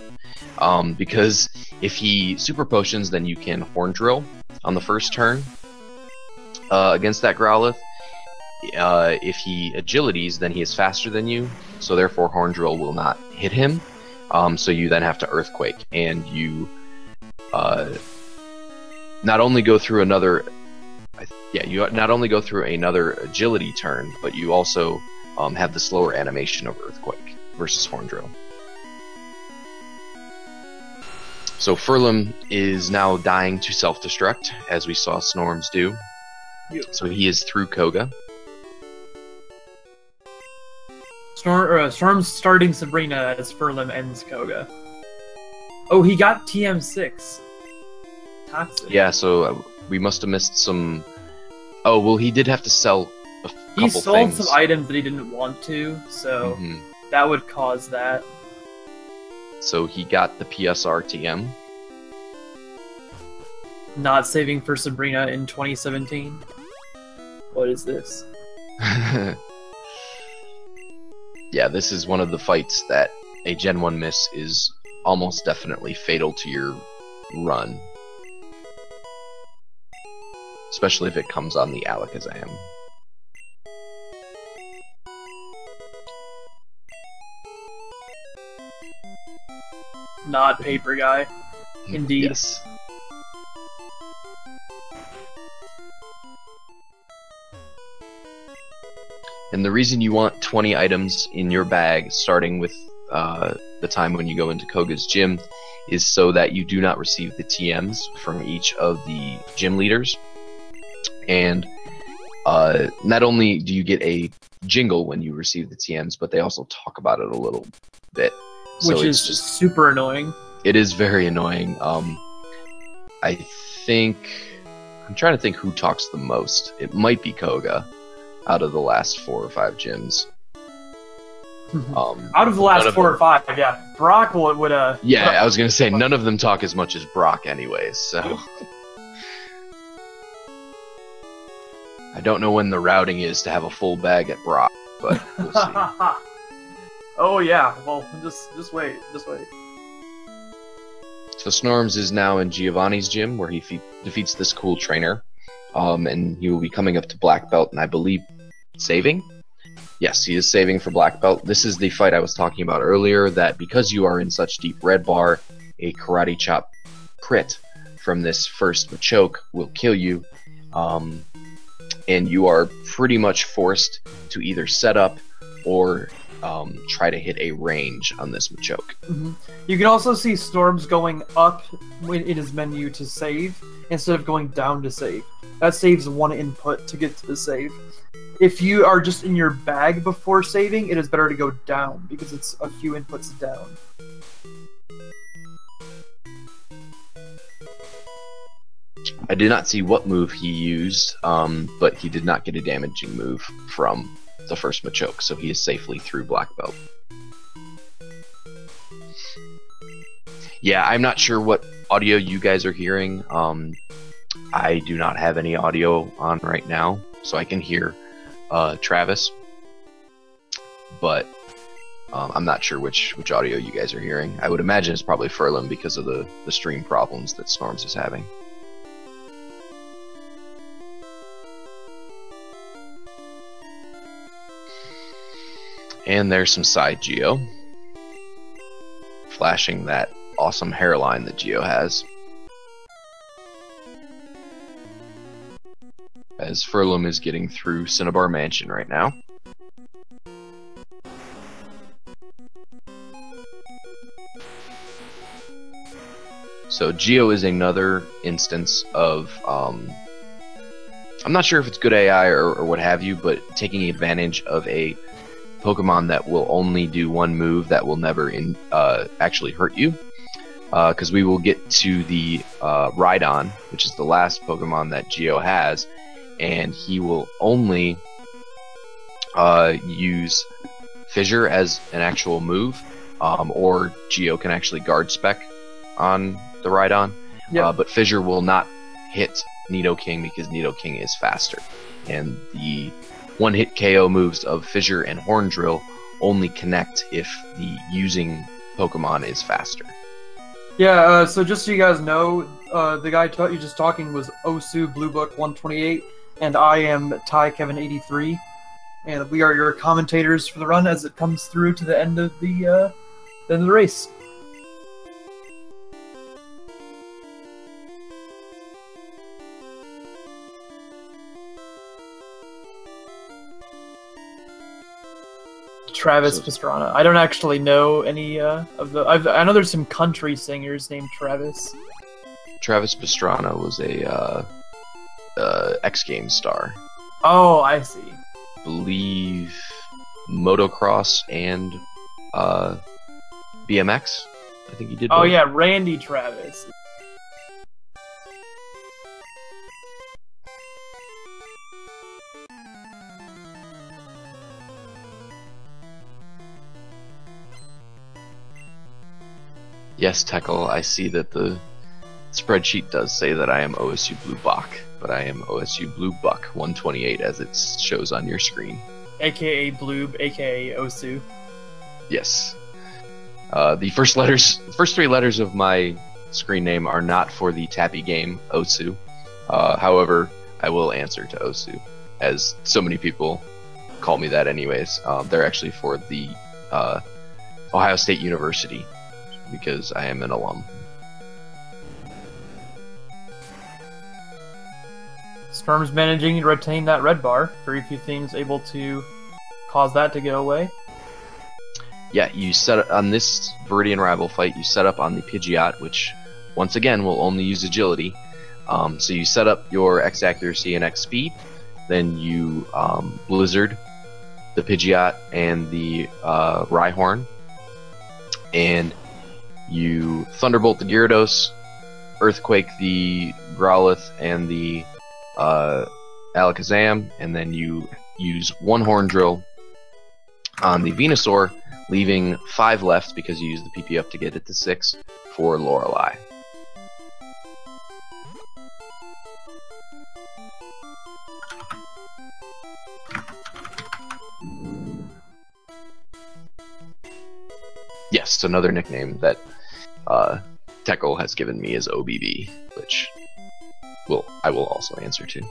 because if he super potions, then you can Horn Drill on the first turn against that Growlithe. If he agilities, then he is faster than you, so therefore Horn Drill will not hit him. So you then have to Earthquake, and you not only go through another agility turn, but you also have the slower animation of Earthquake versus Horn Drill. So Furlim is now dying to self-destruct, as we saw Snorms do. Yep. So he is through Koga. Storm's starting Sabrina as Furlim ends Koga. Oh, he got TM6. Toxic. Yeah, so we must have missed some... Oh, well, he did have to sell a couple things. He sold some items that he didn't want to, so that would cause that. So he got the PSR TM. Not saving for Sabrina in 2017. What is this? Yeah, this is one of the fights that a Gen 1 miss is almost definitely fatal to your run. Especially if it comes on the Alakazam. Not paper guy. Indeed. Yes. And the reason you want 20 items in your bag, starting with the time when you go into Koga's gym is so that you do not receive the TMs from each of the gym leaders. And not only do you get a jingle when you receive the TMs, but they also talk about it a little bit. Which is just super annoying. It is very annoying. I think... I'm trying to think who talks the most. It might be Koga out of the last 4 or 5 gyms. Out of the last 4 or 5, yeah. Brock would yeah, I was gonna say none of them talk as much as Brock, anyways. So I don't know when the routing is to have a full bag at Brock, but we'll see. Oh yeah, well, just wait, just wait. So Snorms is now in Giovanni's gym, where he defeats this cool trainer, and he will be coming up to black belt, and I believe saving. Yes, he is saving for black belt. This is the fight I was talking about earlier, that because you are in such deep red bar, a karate chop crit from this first Machoke will kill you, and you are pretty much forced to either set up or try to hit a range on this Machoke. You can also see Storms going up in his menu to save, instead of going down to save. That saves 1 input to get to the save. If you are just in your bag before saving, it is better to go down, because it's a few inputs down. I did not see what move he used, but he did not get a damaging move from the first Machoke, so he is safely through black belt. Yeah, I'm not sure what audio you guys are hearing. I do not have any audio on right now, so I can hear Travis, but I'm not sure which audio you guys are hearing. I would imagine it's probably Furlim because of the stream problems that Snorms is having. And there's some side Geo, flashing that awesome hairline that Geo has. As Furlim is getting through Cinnabar Mansion right now. So Geo is another instance of, I'm not sure if it's good AI or what have you, but taking advantage of a Pokemon that will only do 1 move that will never actually hurt you. Because we will get to the Rhydon, which is the last Pokemon that Geo has, and he will only use Fissure as an actual move, or Geo can actually guard spec on the Rhydon. Yep. But Fissure will not hit Nidoking because Nidoking is faster, and the 1-hit KO moves of Fissure and Horn Drill only connect if the using Pokemon is faster. Yeah, so just so you guys know, the guy you just talking was Osu Blue Book 128, and I am Ty Kevin 83, and we are your commentators for the run as it comes through to the end of the race. Travis Pastrana. I don't actually know any of the. I know there's some country singers named Travis. Travis Pastrana was a X Games star. Oh, I see. I believe motocross and BMX. I think he did. Oh both. yeah, Randy Travis. Yes, Teckle, I see that the spreadsheet does say that I am OSU Blue Bach, but I am OSU Blue Buck 128 as it shows on your screen. AKA Bloob, AKA Osu. Yes. The first 3 letters of my screen name are not for the tappy game, Osu. However, I will answer to Osu, as so many people call me that anyways. They're actually for the Ohio State University, because I am an alum. Storm's managing to retain that red bar. Very few things able to cause that to go away. Yeah, you set on this Viridian rival fight. You set up on the Pidgeot, which once again will only use agility. So you set up your X accuracy and X speed. Then you Blizzard the Pidgeot and the Rhyhorn, and you Thunderbolt the Gyarados, Earthquake the Growlithe and the Alakazam, and then you use one Horn Drill on the Venusaur, leaving 5 left because you use the PP up to get it to 6 for Lorelei. Yes, another nickname that Tekel has given me is OBB, which I will also answer to.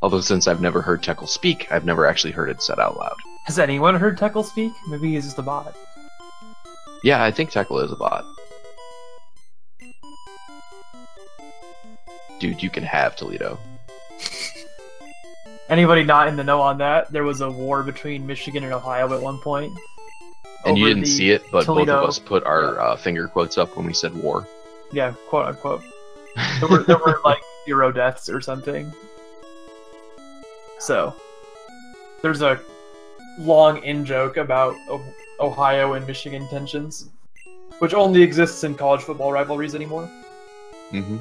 Although since I've never heard Tekel speak, I've never actually heard it said out loud. Has anyone heard Tekel speak? Maybe he's just a bot. Yeah, I think Tekel is a bot. Dude, you can have Toledo. Anybody not in the know on that? There was a war between Michigan and Ohio at one point. And you didn't see it, but Toledo, both of us put our finger quotes up when we said war. Yeah, quote unquote. There were like 0 deaths or something. So, there's a long in-joke about Ohio and Michigan tensions, which only exists in college football rivalries anymore. Mm-hmm.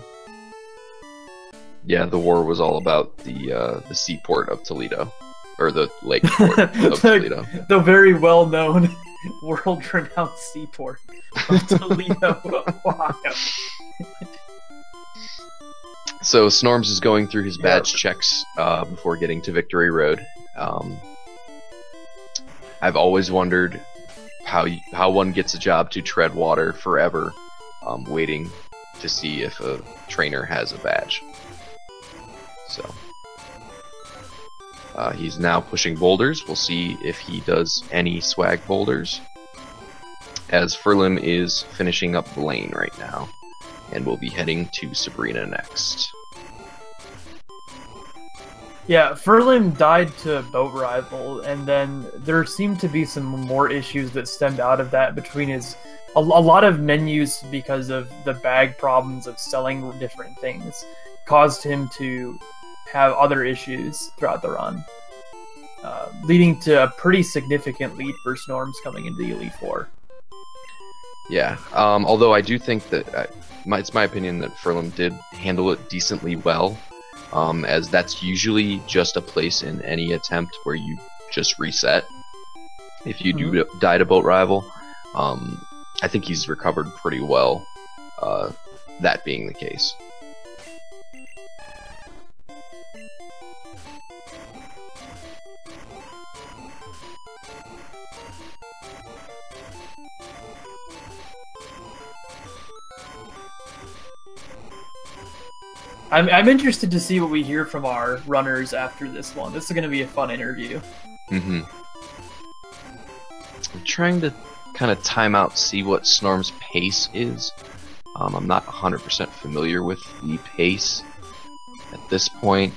Yeah, the war was all about the seaport of Toledo, or the lake port of Toledo. The very well-known, world-renowned seaport of Toledo, Ohio. So Snorms is going through his badge checks before getting to Victory Road. I've always wondered how one gets a job to tread water forever, waiting to see if a trainer has a badge. So he's now pushing boulders. We'll see if he does any swag boulders, as Furlim is finishing up the lane right now, and we'll be heading to Sabrina next. Yeah, Furlim died to Boat Rival, and then there seemed to be some more issues that stemmed out of that between a lot of menus, because of the bag problems of selling different things, caused him to have other issues throughout the run, leading to a pretty significant lead for Snorms coming into the Elite Four. Yeah, although I do think that it's my opinion that Furlim did handle it decently well, as that's usually just a place in any attempt where you just reset. If you do die to Boat Rival, I think he's recovered pretty well, that being the case. I'm interested to see what we hear from our runners after this one. This is going to be a fun interview. Mm-hmm. I'm trying to kind of time out, see what Snorm's pace is. I'm not 100% familiar with the pace at this point.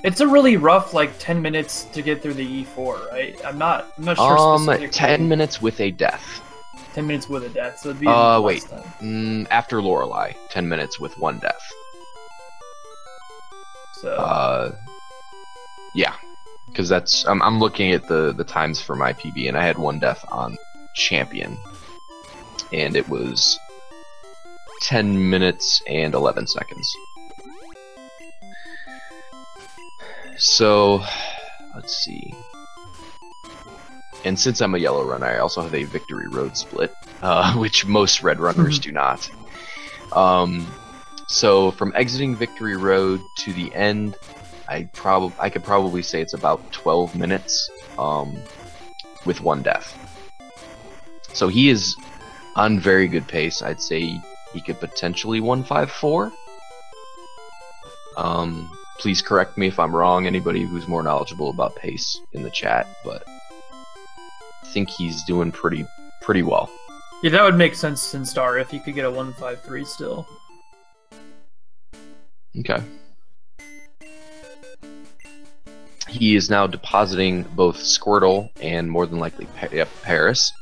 It's a really rough, like, 10 minutes to get through the E4, right? I'm not sure specifically. 10 minutes with a death. 10 minutes with a death, so it'd be wait. less time. After Lorelei, 10 minutes with 1 death. So. Yeah, because that's I'm looking at the times for my PB, and I had 1 death on Champion, and it was 10 minutes and 11 seconds. So, let's see. And since I'm a yellow runner, I also have a Victory Road split, which most red runners do not. So from exiting Victory Road to the end, I could probably say it's about 12 minutes, with 1 death. So he is on very good pace. I'd say he could potentially 154. Please correct me if I'm wrong, anybody who's more knowledgeable about pace in the chat, but I think he's doing pretty well. Yeah, that would make sense, Sinstar, if he could get a 153 still. Okay. he is now depositing both Squirtle and more than likely Paris.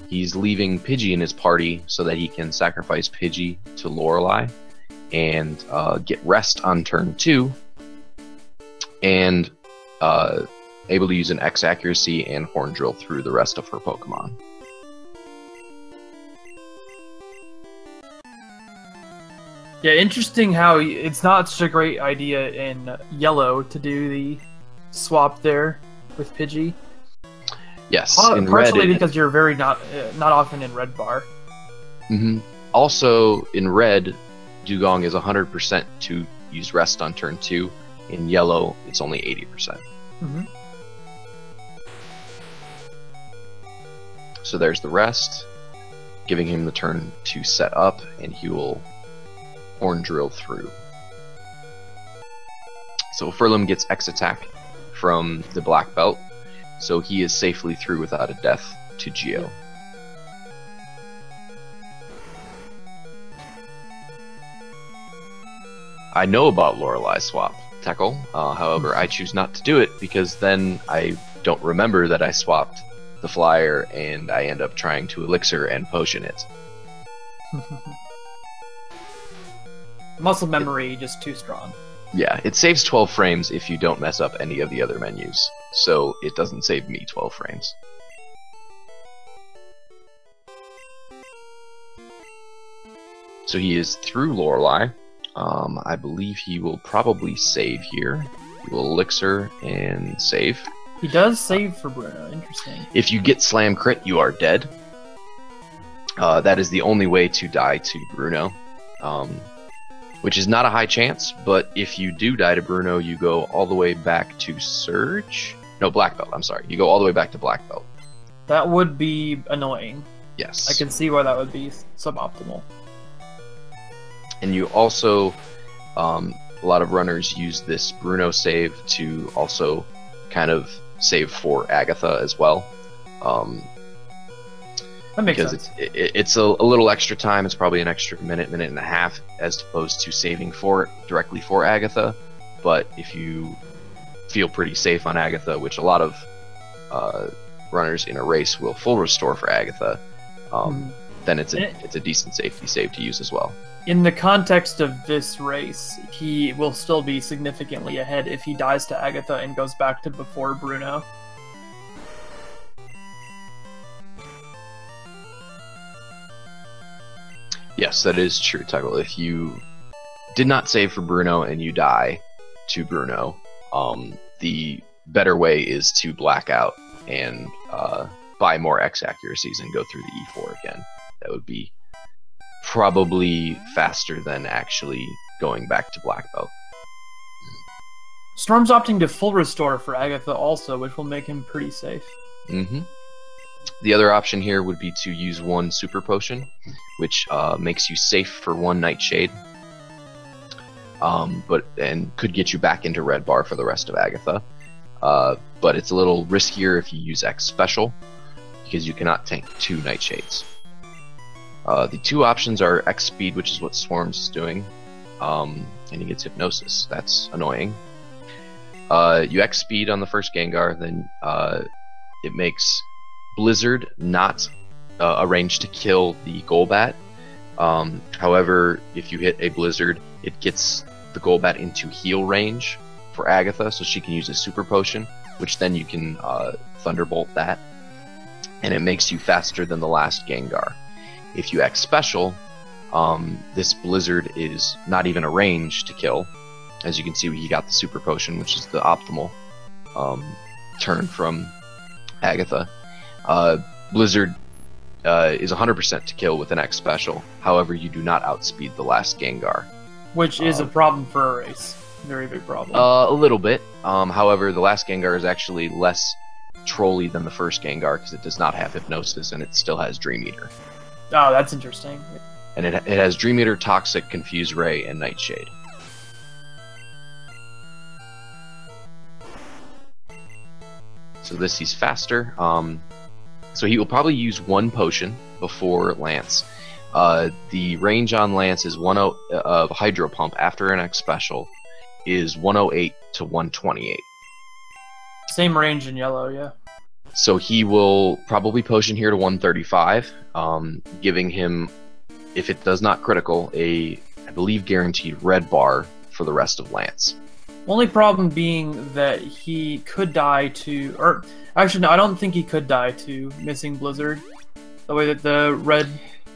He's leaving Pidgey in his party so that he can sacrifice Pidgey to Lorelei and get rest on turn 2, and able to use an X accuracy and Horn Drill through the rest of her Pokemon. Yeah, interesting how it's not such a great idea in yellow to do the swap there with Pidgey. Yes, in partially red, because you're very not often in red bar. Also, in red, Dugong is 100% to use rest on turn 2. In yellow, it's only 80%. So there's the rest, giving him the turn to set up, and he will Horn Drill through. So Furlim gets X attack from the black belt, so he is safely through without a death to Geo. I know about Lorelei swap, Teckle. However, I choose not to do it because then I don't remember that I swapped the flyer and I end up trying to elixir and potion it. Muscle memory just too strong. Yeah, it saves 12 frames if you don't mess up any of the other menus, so it doesn't save me 12 frames. So he is through Lorelei. I believe he will probably save here. He will elixir and save. He does save for Bruno, interesting. If you get slam crit, you are dead. That is the only way to die to Bruno. Which is not a high chance, but if you do die to Bruno, you go all the way back to Surge? No, Black Belt, I'm sorry. You go all the way back to Black Belt. That would be annoying. Yes. I can see why that would be suboptimal. And you also, a lot of runners use this Bruno save to also kind of save for Agatha as well. That makes because sense. It's a little extra time. It's probably an extra minute and a half, as opposed to saving directly for Agatha. But if you feel pretty safe on Agatha, which a lot of runners in a race will full restore for Agatha, then it's a decent safety save to use as well. In the context of this race, he will still be significantly ahead if he dies to Agatha and goes back to before Bruno. Yes, that is true, Tuggle. If you did not save for Bruno and you die to Bruno, the better way is to black out and buy more X accuracies and go through the E4 again. That would be probably faster than actually going back to Black Belt. Storm's opting to full restore for Agatha also, which will make him pretty safe. The other option here would be to use one Super Potion, which makes you safe for one Nightshade, and could get you back into Red Bar for the rest of Agatha. But it's a little riskier if you use X Special, because you cannot tank 2 Nightshades. The two options are X Speed, which is what Swarms is doing, and he gets Hypnosis. That's annoying. You X Speed on the first Gengar, then it makes Blizzard not arranged to kill the Golbat. However, if you hit a Blizzard, it gets the Golbat into heal range for Agatha, so she can use a Super Potion, which then you can Thunderbolt that, and it makes you faster than the last Gengar. If you X Special, this Blizzard is not even a range to kill. As you can see, he got the Super Potion, which is the optimal turn from Agatha. Blizzard is 100% to kill with an X Special. However, you do not outspeed the last Gengar. Which is a problem for a race. Very big problem. A little bit. However, the last Gengar is actually less trolly than the first Gengar because it does not have Hypnosis and it still has Dream Eater. Oh, that's interesting. And it has Dream Eater, Toxic, Confuse Ray, and Nightshade. So this, he's faster. So he will probably use one potion before Lance. The range on Lance is of Hydro Pump after an X Special is 108 to 128. Same range in yellow, yeah. So he will probably potion here to 135, giving him, if it does not critical, I believe, guaranteed red bar for the rest of Lance. Only problem being that he could die to, or actually no, I don't think he could die to Missing Blizzard. The way that the red.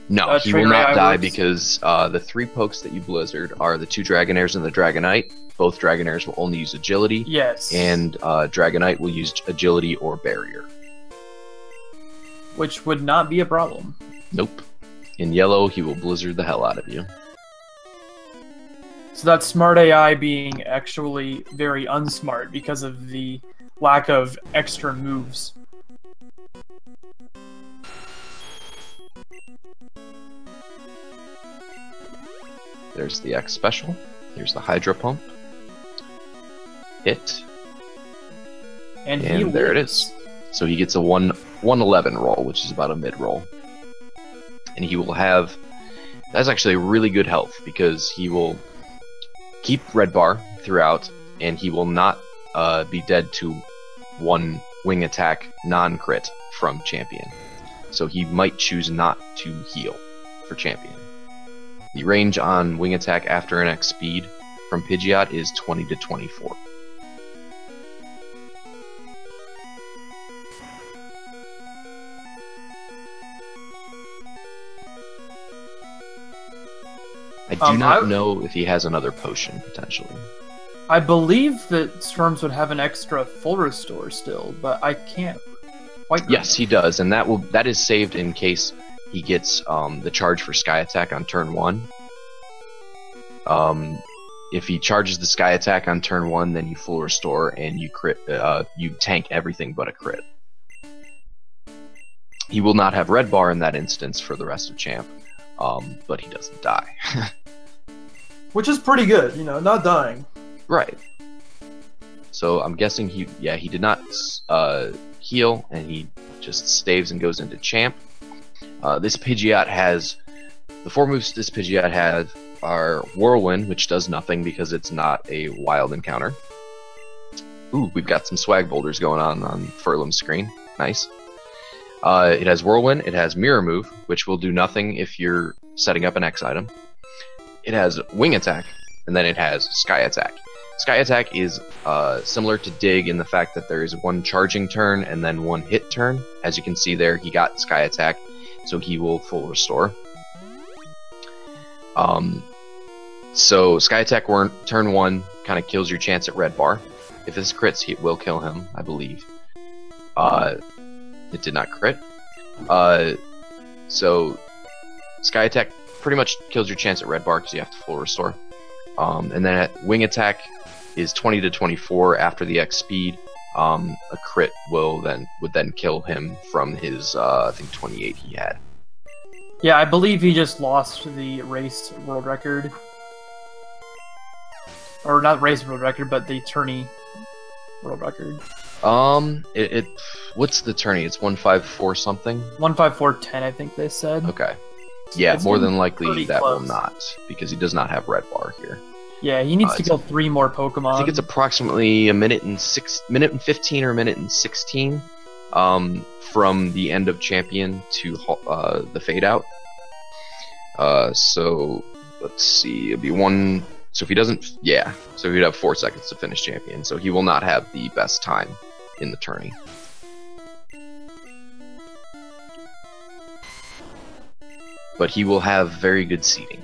No, he will not AI die works. because the 3 pokes that you Blizzard are the 2 Dragonairs and the Dragonite. Both Dragonairs will only use Agility. Yes. And Dragonite will use Agility or Barrier. Which would not be a problem. Nope. In yellow, he will Blizzard the hell out of you. So that's smart AI being actually very unsmart because of the lack of extra moves. There's the X special. Here's the Hydro Pump. Hit. And there it is. So he gets a 111 roll, which is about a mid roll. And he will have... That's actually really good health, because he will keep red bar throughout, and he will not be dead to 1 wing attack non-crit from champion. So he might choose not to heal for champion. The range on wing attack after an X speed from Pidgeot is 20 to 24. I do not know if he has another potion, potentially. I believe that Storms would have an extra full restore still, but I can't quite remember. Yes, he does, and that is saved in case he gets the charge for Sky Attack on turn 1. If he charges the Sky Attack on turn 1, then you full restore and you crit. You tank everything but a crit. He will not have red bar in that instance for the rest of Champ, but he doesn't die. Which is pretty good, you know, not dying. Right. So I'm guessing he did not heal, and he just staves and goes into Champ. This Pidgeot has... The 4 moves this Pidgeot has are Whirlwind, which does nothing because it's not a wild encounter. Ooh, we've got some swag boulders going on Furlim's screen. Nice. It has Whirlwind, it has Mirror Move, which will do nothing if you're setting up an X item. It has Wing Attack, and then it has Sky Attack. Sky Attack is similar to Dig in the fact that there is 1 charging turn and then 1 hit turn. As you can see there, he got Sky Attack, so he will full restore. So Sky Attack turn 1 kind of kills your chance at red bar. If this crits, it will kill him, I believe. It did not crit. So Sky Attack pretty much kills your chance at red bar because you have to full restore. And then Wing Attack is 20 to 24 after the X speed. A crit would then kill him from his I think 28 he had. Yeah, I believe he just lost the race world record. Or not race world record, but the tourney world record. What's the tourney? It's 154 something? 154.10, I think they said. Okay. Yeah, It's more than likely that close. will not, because he does not have red bar here. Yeah, he needs to kill 3 more Pokemon. I think it's approximately a minute and 15 or a minute and 16 from the end of Champion to the fade out. So let's see, it'd be 1. So if he doesn't, so he'd have 4 seconds to finish Champion. So he will not have the best time in the tourney. But he will have very good seeding.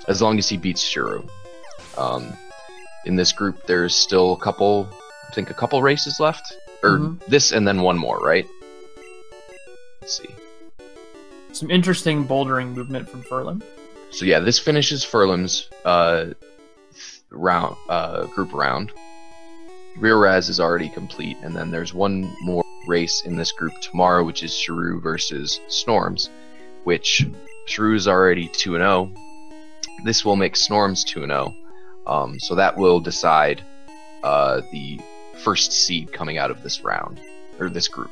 As long as he beats Shuru. In this group, there's still a couple races left? Or this and then 1 more, right? Let's see. Some interesting bouldering movement from Furlim. So yeah, this finishes Furlim's group round. Rear Raz is already complete, and then there's 1 more race in this group tomorrow, which is Shrew versus Snorms, which Shrew is already 2-0. This will make Snorms 2-0, so that will decide the first seed coming out of this round, or this group.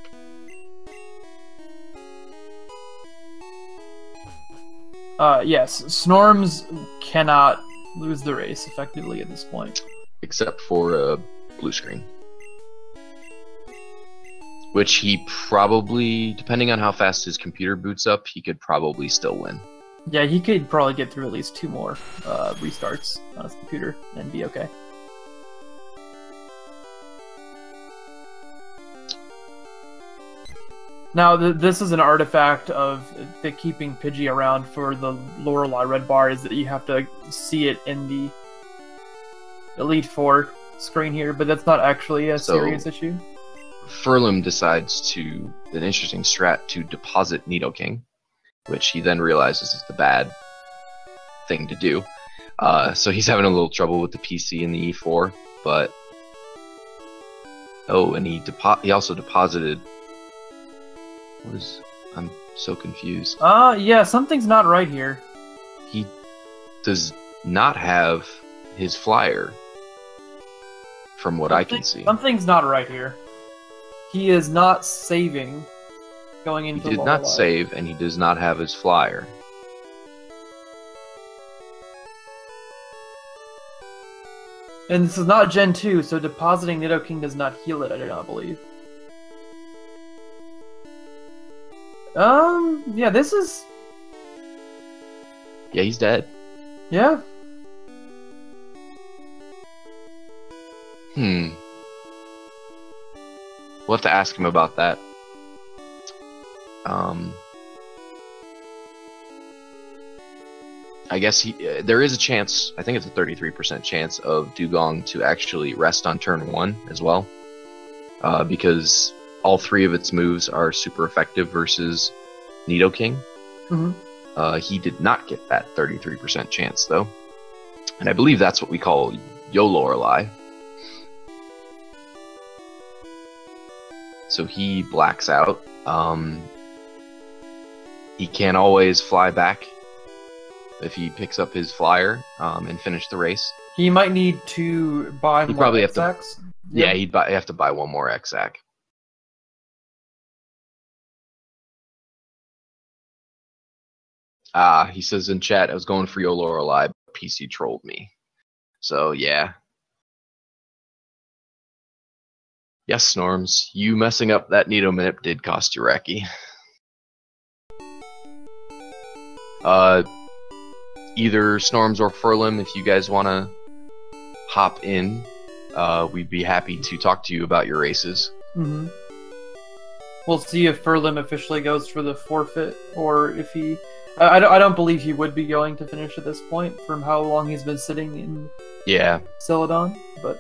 Yes, Snorms cannot lose the race effectively at this point. except for a blue screen. Which he probably, depending on how fast his computer boots up, he could probably still win. Yeah, he could probably get through at least 2 more restarts on his computer and be okay. Now, this is an artifact of the keeping Pidgey around for the Lorelei red bar, is that you have to see it in the Elite Four screen here, but that's not actually a serious issue. Furlim decides to, an interesting strat, to deposit Nidoking, which he then realizes is the bad thing to do. So he's having a little trouble with the PC and the E4, but... Oh, and he also deposited... I'm so confused. Yeah, something's not right here. He does not have his flyer, from what I can see. Something's not right here. He is not saving going into He did not save, and he does not have his flyer. And this is not Gen 2, so depositing Nidoking does not heal it, I do not believe. Yeah, this is... Yeah, he's dead. Yeah. We'll have to ask him about that. I guess there is a chance, I think it's a 33% chance of Dugong to actually rest on turn 1 as well. Because all 3 of its moves are super effective versus Nidoking. He did not get that 33% chance though. And I believe that's what we call Yo-Lorelei. So he blacks out. He can't always fly back if he picks up his flyer and finish the race. He might need to buy more probably X-Acts. Yeah, he'd have to buy 1 more X-Act. He says in chat, I was going for Yo-Lorelei, but PC trolled me. So, yeah. Yes, Snorms, you messing up that Nidomanip did cost you Reki. Either Snorms or Furlim, if you guys want to hop in, we'd be happy to talk to you about your races. We'll see if Furlim officially goes for the forfeit, or if he... I don't believe he would be going to finish at this point, from how long he's been sitting in Celadon, but...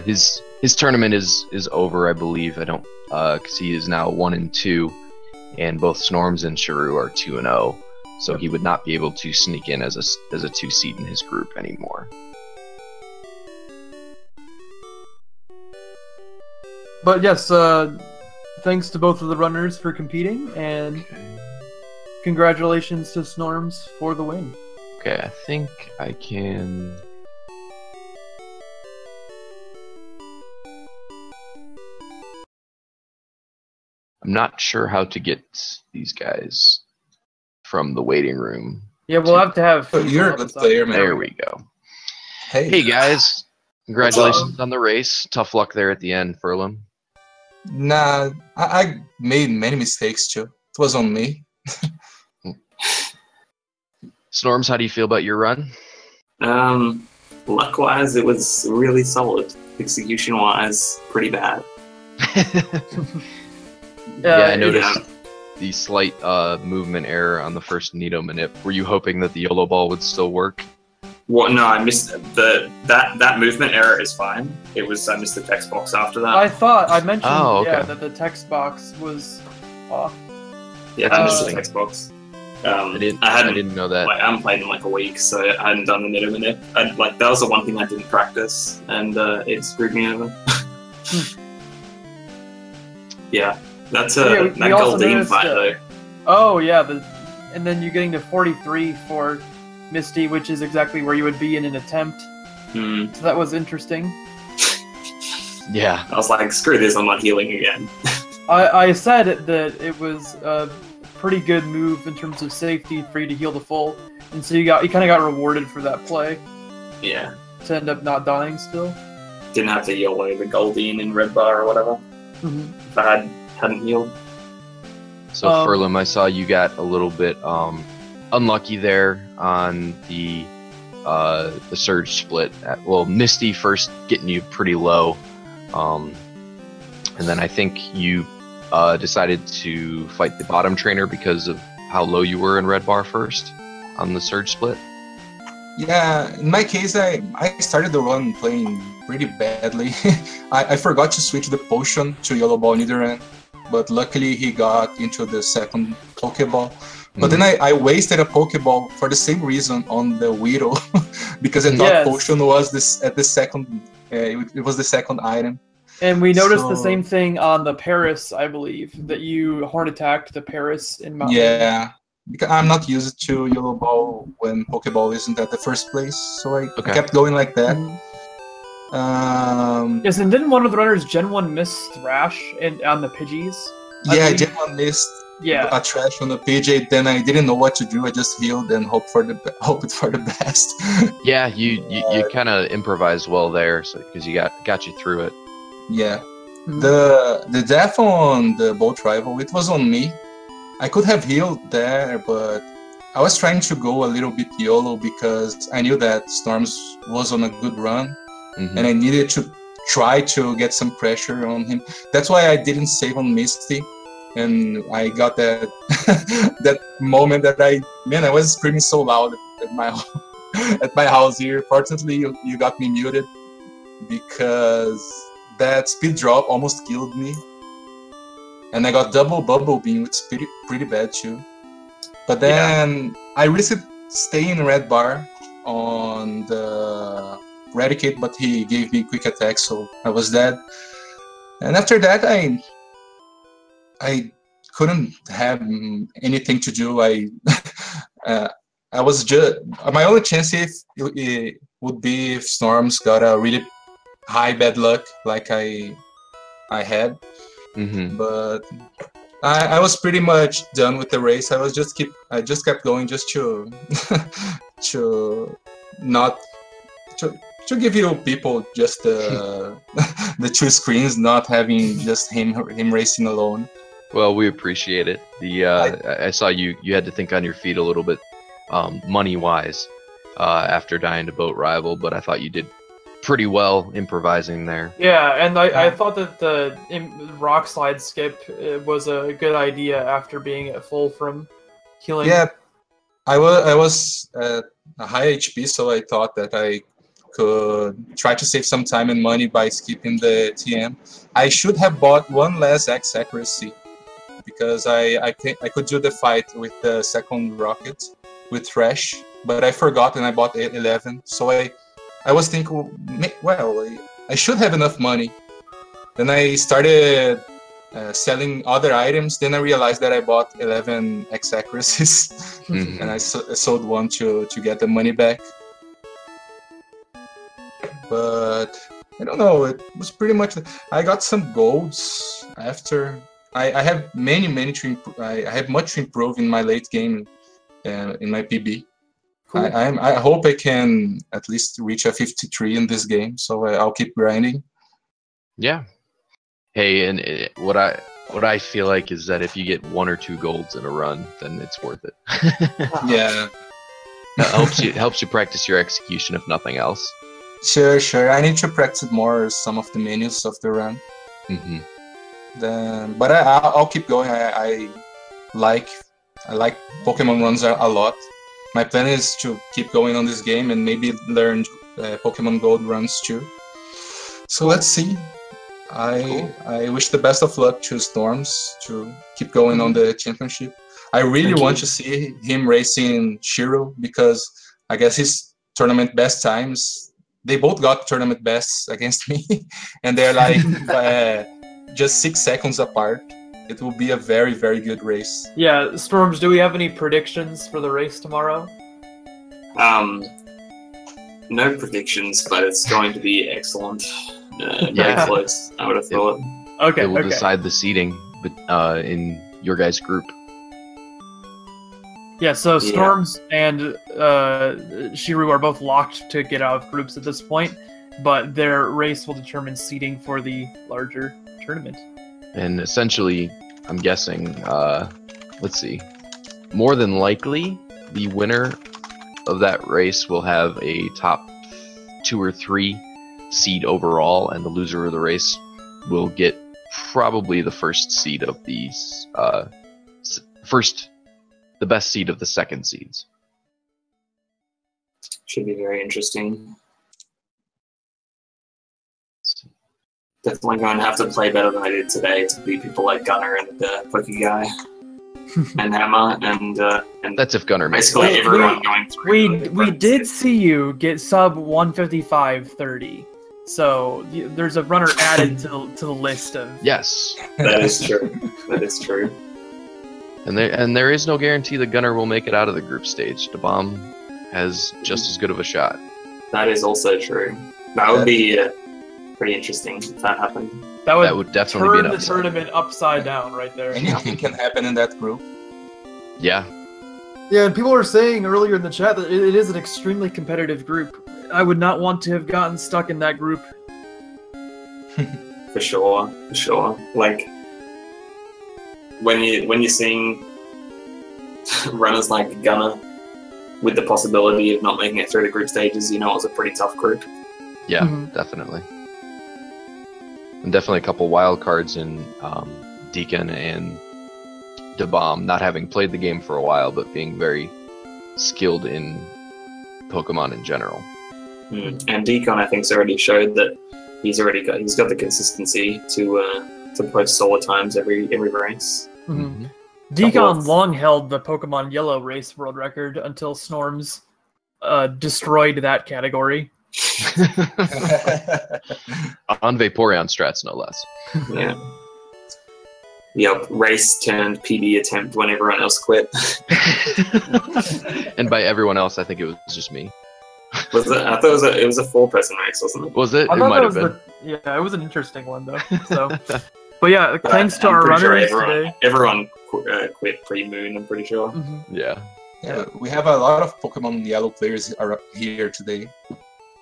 His tournament is over, I believe. I don't... because he is now 1-2, and both Snorms and Shiru are 2-0. So he would not be able to sneak in as a 2-seed in his group anymore. But yes, thanks to both of the runners for competing, and congratulations to Snorms for the win. Okay, I think I can... I'm not sure how to get these guys from the waiting room. Yeah, we'll have to have... You're a good player, man. There we go. Hey guys. Congratulations on the race. Tough luck there at the end, Furlim. Nah, I made many mistakes too. It was on me. Snorms, how do you feel about your run? Luck-wise, it was really solid. Execution-wise, pretty bad. Yeah, I noticed the slight movement error on the first Nidomanip. Were you hoping that the YOLO ball would still work? What? No, I missed that movement error is fine. I missed the text box after that. I mentioned okay. that the text box was off. Yeah, I missed the text box. I didn't know that. I haven't played in like a week, so I hadn't done the Nidomanip. That was the one thing I didn't practice, and it screwed me over. Yeah. That's that Goldeen fight though. Oh yeah, and then you're getting to 43 for Misty, which is exactly where you would be in an attempt. So that was interesting. Yeah. I was like, screw this, I'm not healing again. I said that it was a pretty good move in terms of safety for you to heal the full, and so you kind of got rewarded for that play. Yeah. To end up not dying still. didn't have to YOLO the Goldine in red bar or whatever. If I hadn't healed. So Furlim, I saw you got a little bit unlucky there on the surge split. Well, Misty first getting you pretty low, and then I think you decided to fight the bottom trainer because of how low you were in red bar first on the surge split. Yeah, in my case, I started the run playing pretty badly. I forgot to switch the potion to Yellow Ball Nidoran, but luckily he got into the second Pokeball. But then I wasted a Pokeball for the same reason on the Weedle, because I thought potion was at the second. It was the second item. And we noticed the same thing on the Paris, I believe, that you horn attacked the Paris in Mountain. Yeah. Because I'm not used to Yellow Ball when Pokeball isn't at the first place, so I kept going like that. Yes, and didn't one of the runners Gen 1 miss Thrash on the Pidgeys? Yeah, Gen 1 missed a Trash on the Pidgey, then I didn't know what to do, I just healed and hoped for the best. Yeah, you kind of improvised well there, because you got you through it. Yeah. The death on the Bolt Rival, it was on me. I could have healed there, but I was trying to go a little bit YOLO because I knew that Snorms was on a good run, and I needed to try to get some pressure on him. That's why I didn't save on Misty, and I got that that moment that I was screaming so loud at my house here. Fortunately, you got me muted because that speed drop almost killed me. And I got double Bubble Beam, which is pretty bad too. But then I risked staying in red bar on the Eradicate, but he gave me quick attack, so I was dead. And after that, I couldn't have anything to do. I was just my only chance it would be if Snorms got a really high bad luck like I had. But I was pretty much done with the race. I just kept going just to give you people just the two screens, not having just him racing alone. Well, we appreciate it. I saw you had to think on your feet a little bit, money wise, after dying to Boat Rival, but I thought you did pretty well improvising there. Yeah, and I thought that the rock slide skip was a good idea after being at full from healing. Yeah, I was at a high HP, so I thought that I could try to save some time and money by skipping the TM. I should have bought one less X accuracy because I could do the fight with the second rocket with Thrash, but I forgot and I bought 11, so I was thinking, well, I should have enough money. Then I started selling other items. Then I realized that I bought 11 X accuracies, and I sold one to get the money back. But I don't know. It was pretty much. I got some golds after. I have many to improve. I have much to improve in my late game, in my PB. Cool. I hope I can at least reach a 53 in this game, so I'll keep grinding. Yeah. Hey, and what I feel like is that if you get 1 or 2 golds in a run, then it's worth it. Yeah. It helps you practice your execution, if nothing else. Sure. I need to practice more some of the menus of the run. But I'll keep going. I like Pokemon runs a lot. My plan is to keep going on this game and maybe learn Pokemon Gold runs too. So let's see. I wish the best of luck to Storms to keep going on the championship. I really want to see him racing Shiro because I guess his tournament best times, they both got tournament bests against me and they're like just 6 seconds apart. It will be a very, very good race. Yeah, Storms, do we have any predictions for the race tomorrow? No predictions, but it's going to be excellent. Very close, I would have thought. Okay, it will decide the seeding in your guys' group. Yeah, so Storms and Shiru are both locked to get out of groups at this point. but their race will determine seeding for the larger tournament. And essentially, I'm guessing, let's see, more than likely, the winner of that race will have a top 2 or 3 seed overall, and the loser of the race will get probably the first seed of these, the best seed of the second seeds. Should be very interesting. Definitely going to have to play better than I did today to beat people like Gunner and the Pokey Guy and Hammer and That's if Gunner makes basically it. everyone going through. We did see you get sub 155.30, so there's a runner added to the list of. Yes. That is true. That is true. And there is no guarantee that Gunner will make it out of the group stage. The bomb has just as good of a shot. That is also true. That would be pretty interesting if that happened. That would definitely be turn an the upside. tournament upside down right there. Anything can happen in that group. Yeah. Yeah, and people were saying earlier in the chat that it is an extremely competitive group. I would not want to have gotten stuck in that group. For sure, for sure. Like when you're seeing runners like Gunner with the possibility of not making it through the group stages, you know it's a pretty tough group. Yeah, definitely. And definitely a couple wild cards in Deacon and DeBomb, not having played the game for a while, but being very skilled in Pokemon in general. And Deacon, I think, has already showed that he's got the consistency to post solo times every race. Deacon long held the Pokemon Yellow race world record until Snorms destroyed that category. On Vaporeon strats, no less. Yeah. Yep, race turned PB attempt when everyone else quit. And by everyone else, I think it was just me. Was it? I thought it was a 4-person race, wasn't it? Was it? I It thought might that have been. yeah, it was an interesting one though. So, but yeah, thanks to our runners today. Everyone quit pre-moon. I'm pretty sure. Yeah. Yeah, we have a lot of Pokemon Yellow players here today.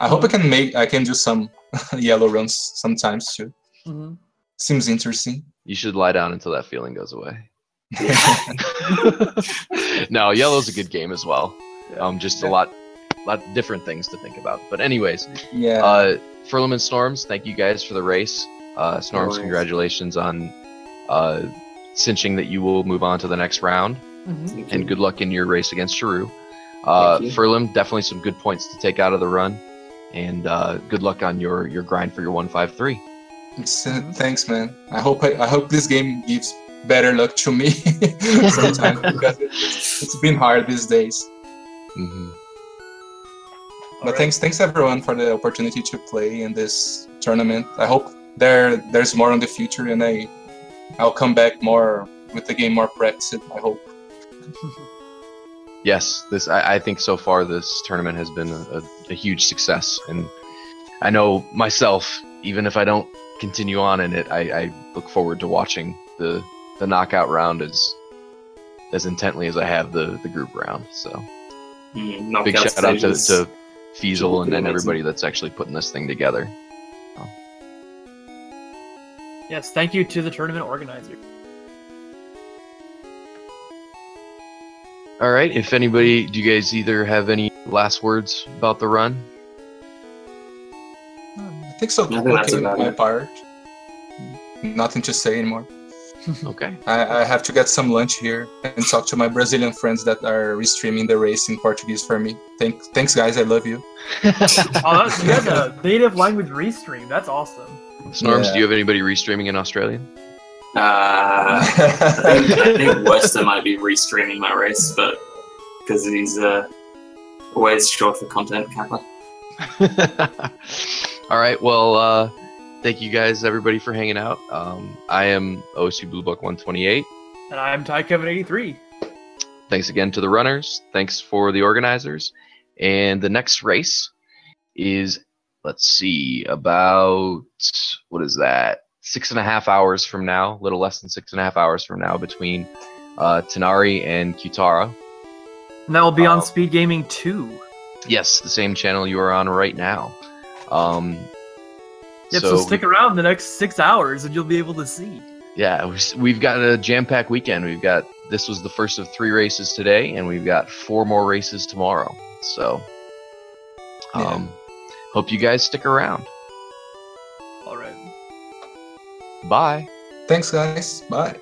I hope I can do some Yellow runs sometimes too. Seems interesting. You should lie down until that feeling goes away. No, Yellow's a good game as well. Just a lot different things to think about. But anyways, Furlim and Snorms, thank you guys for the race. Snorms, congratulations on cinching that you will move on to the next round. And good luck in your race against Sharu. Furlim, definitely some good points to take out of the run. And good luck on your grind for your 153. Thanks, man. I hope this game gives better luck to me sometimes because it's been hard these days. But thanks everyone for the opportunity to play in this tournament. I hope there's more in the future, and I'll come back more with the game more practiced. I hope. Yes, I think so far this tournament has been a huge success, and I know myself, even if I don't continue on in it, I look forward to watching the knockout round as intently as I have the group round. So big shout out to Feasel and everybody that's actually putting this thing together. Yes, thank you to the tournament organizer. All right, if anybody, do you guys either have any last words about the run? I think so. I think that's Okay, about my it. part. Nothing to say anymore. Okay. I have to get some lunch here and talk to my Brazilian friends that are restreaming the race in Portuguese for me. Thanks, guys. I love you. You have a native language restream. That's awesome. Snorms, do you have anybody restreaming in Australian? I think Wester might be restreaming my race, but because he's always short for content kappa. All right, well, thank you guys, everybody, for hanging out. I am OSU Blue Buck 128. And I'm Ty Kevin 83. Thanks again to the runners. Thanks for the organizers. And the next race is, let's see, about, what is that? 6.5 hours from now, a little less than 6.5 hours from now, between Tanari and Kutara. And that will be on Speed Gaming 2. Yes, the same channel you are on right now. Yep, so stick around the next 6 hours and you'll be able to see. Yeah, we've got a jam-packed weekend. This was the first of 3 races today, and we've got 4 more races tomorrow. So, hope you guys stick around. All right. Bye. Thanks, guys. Bye.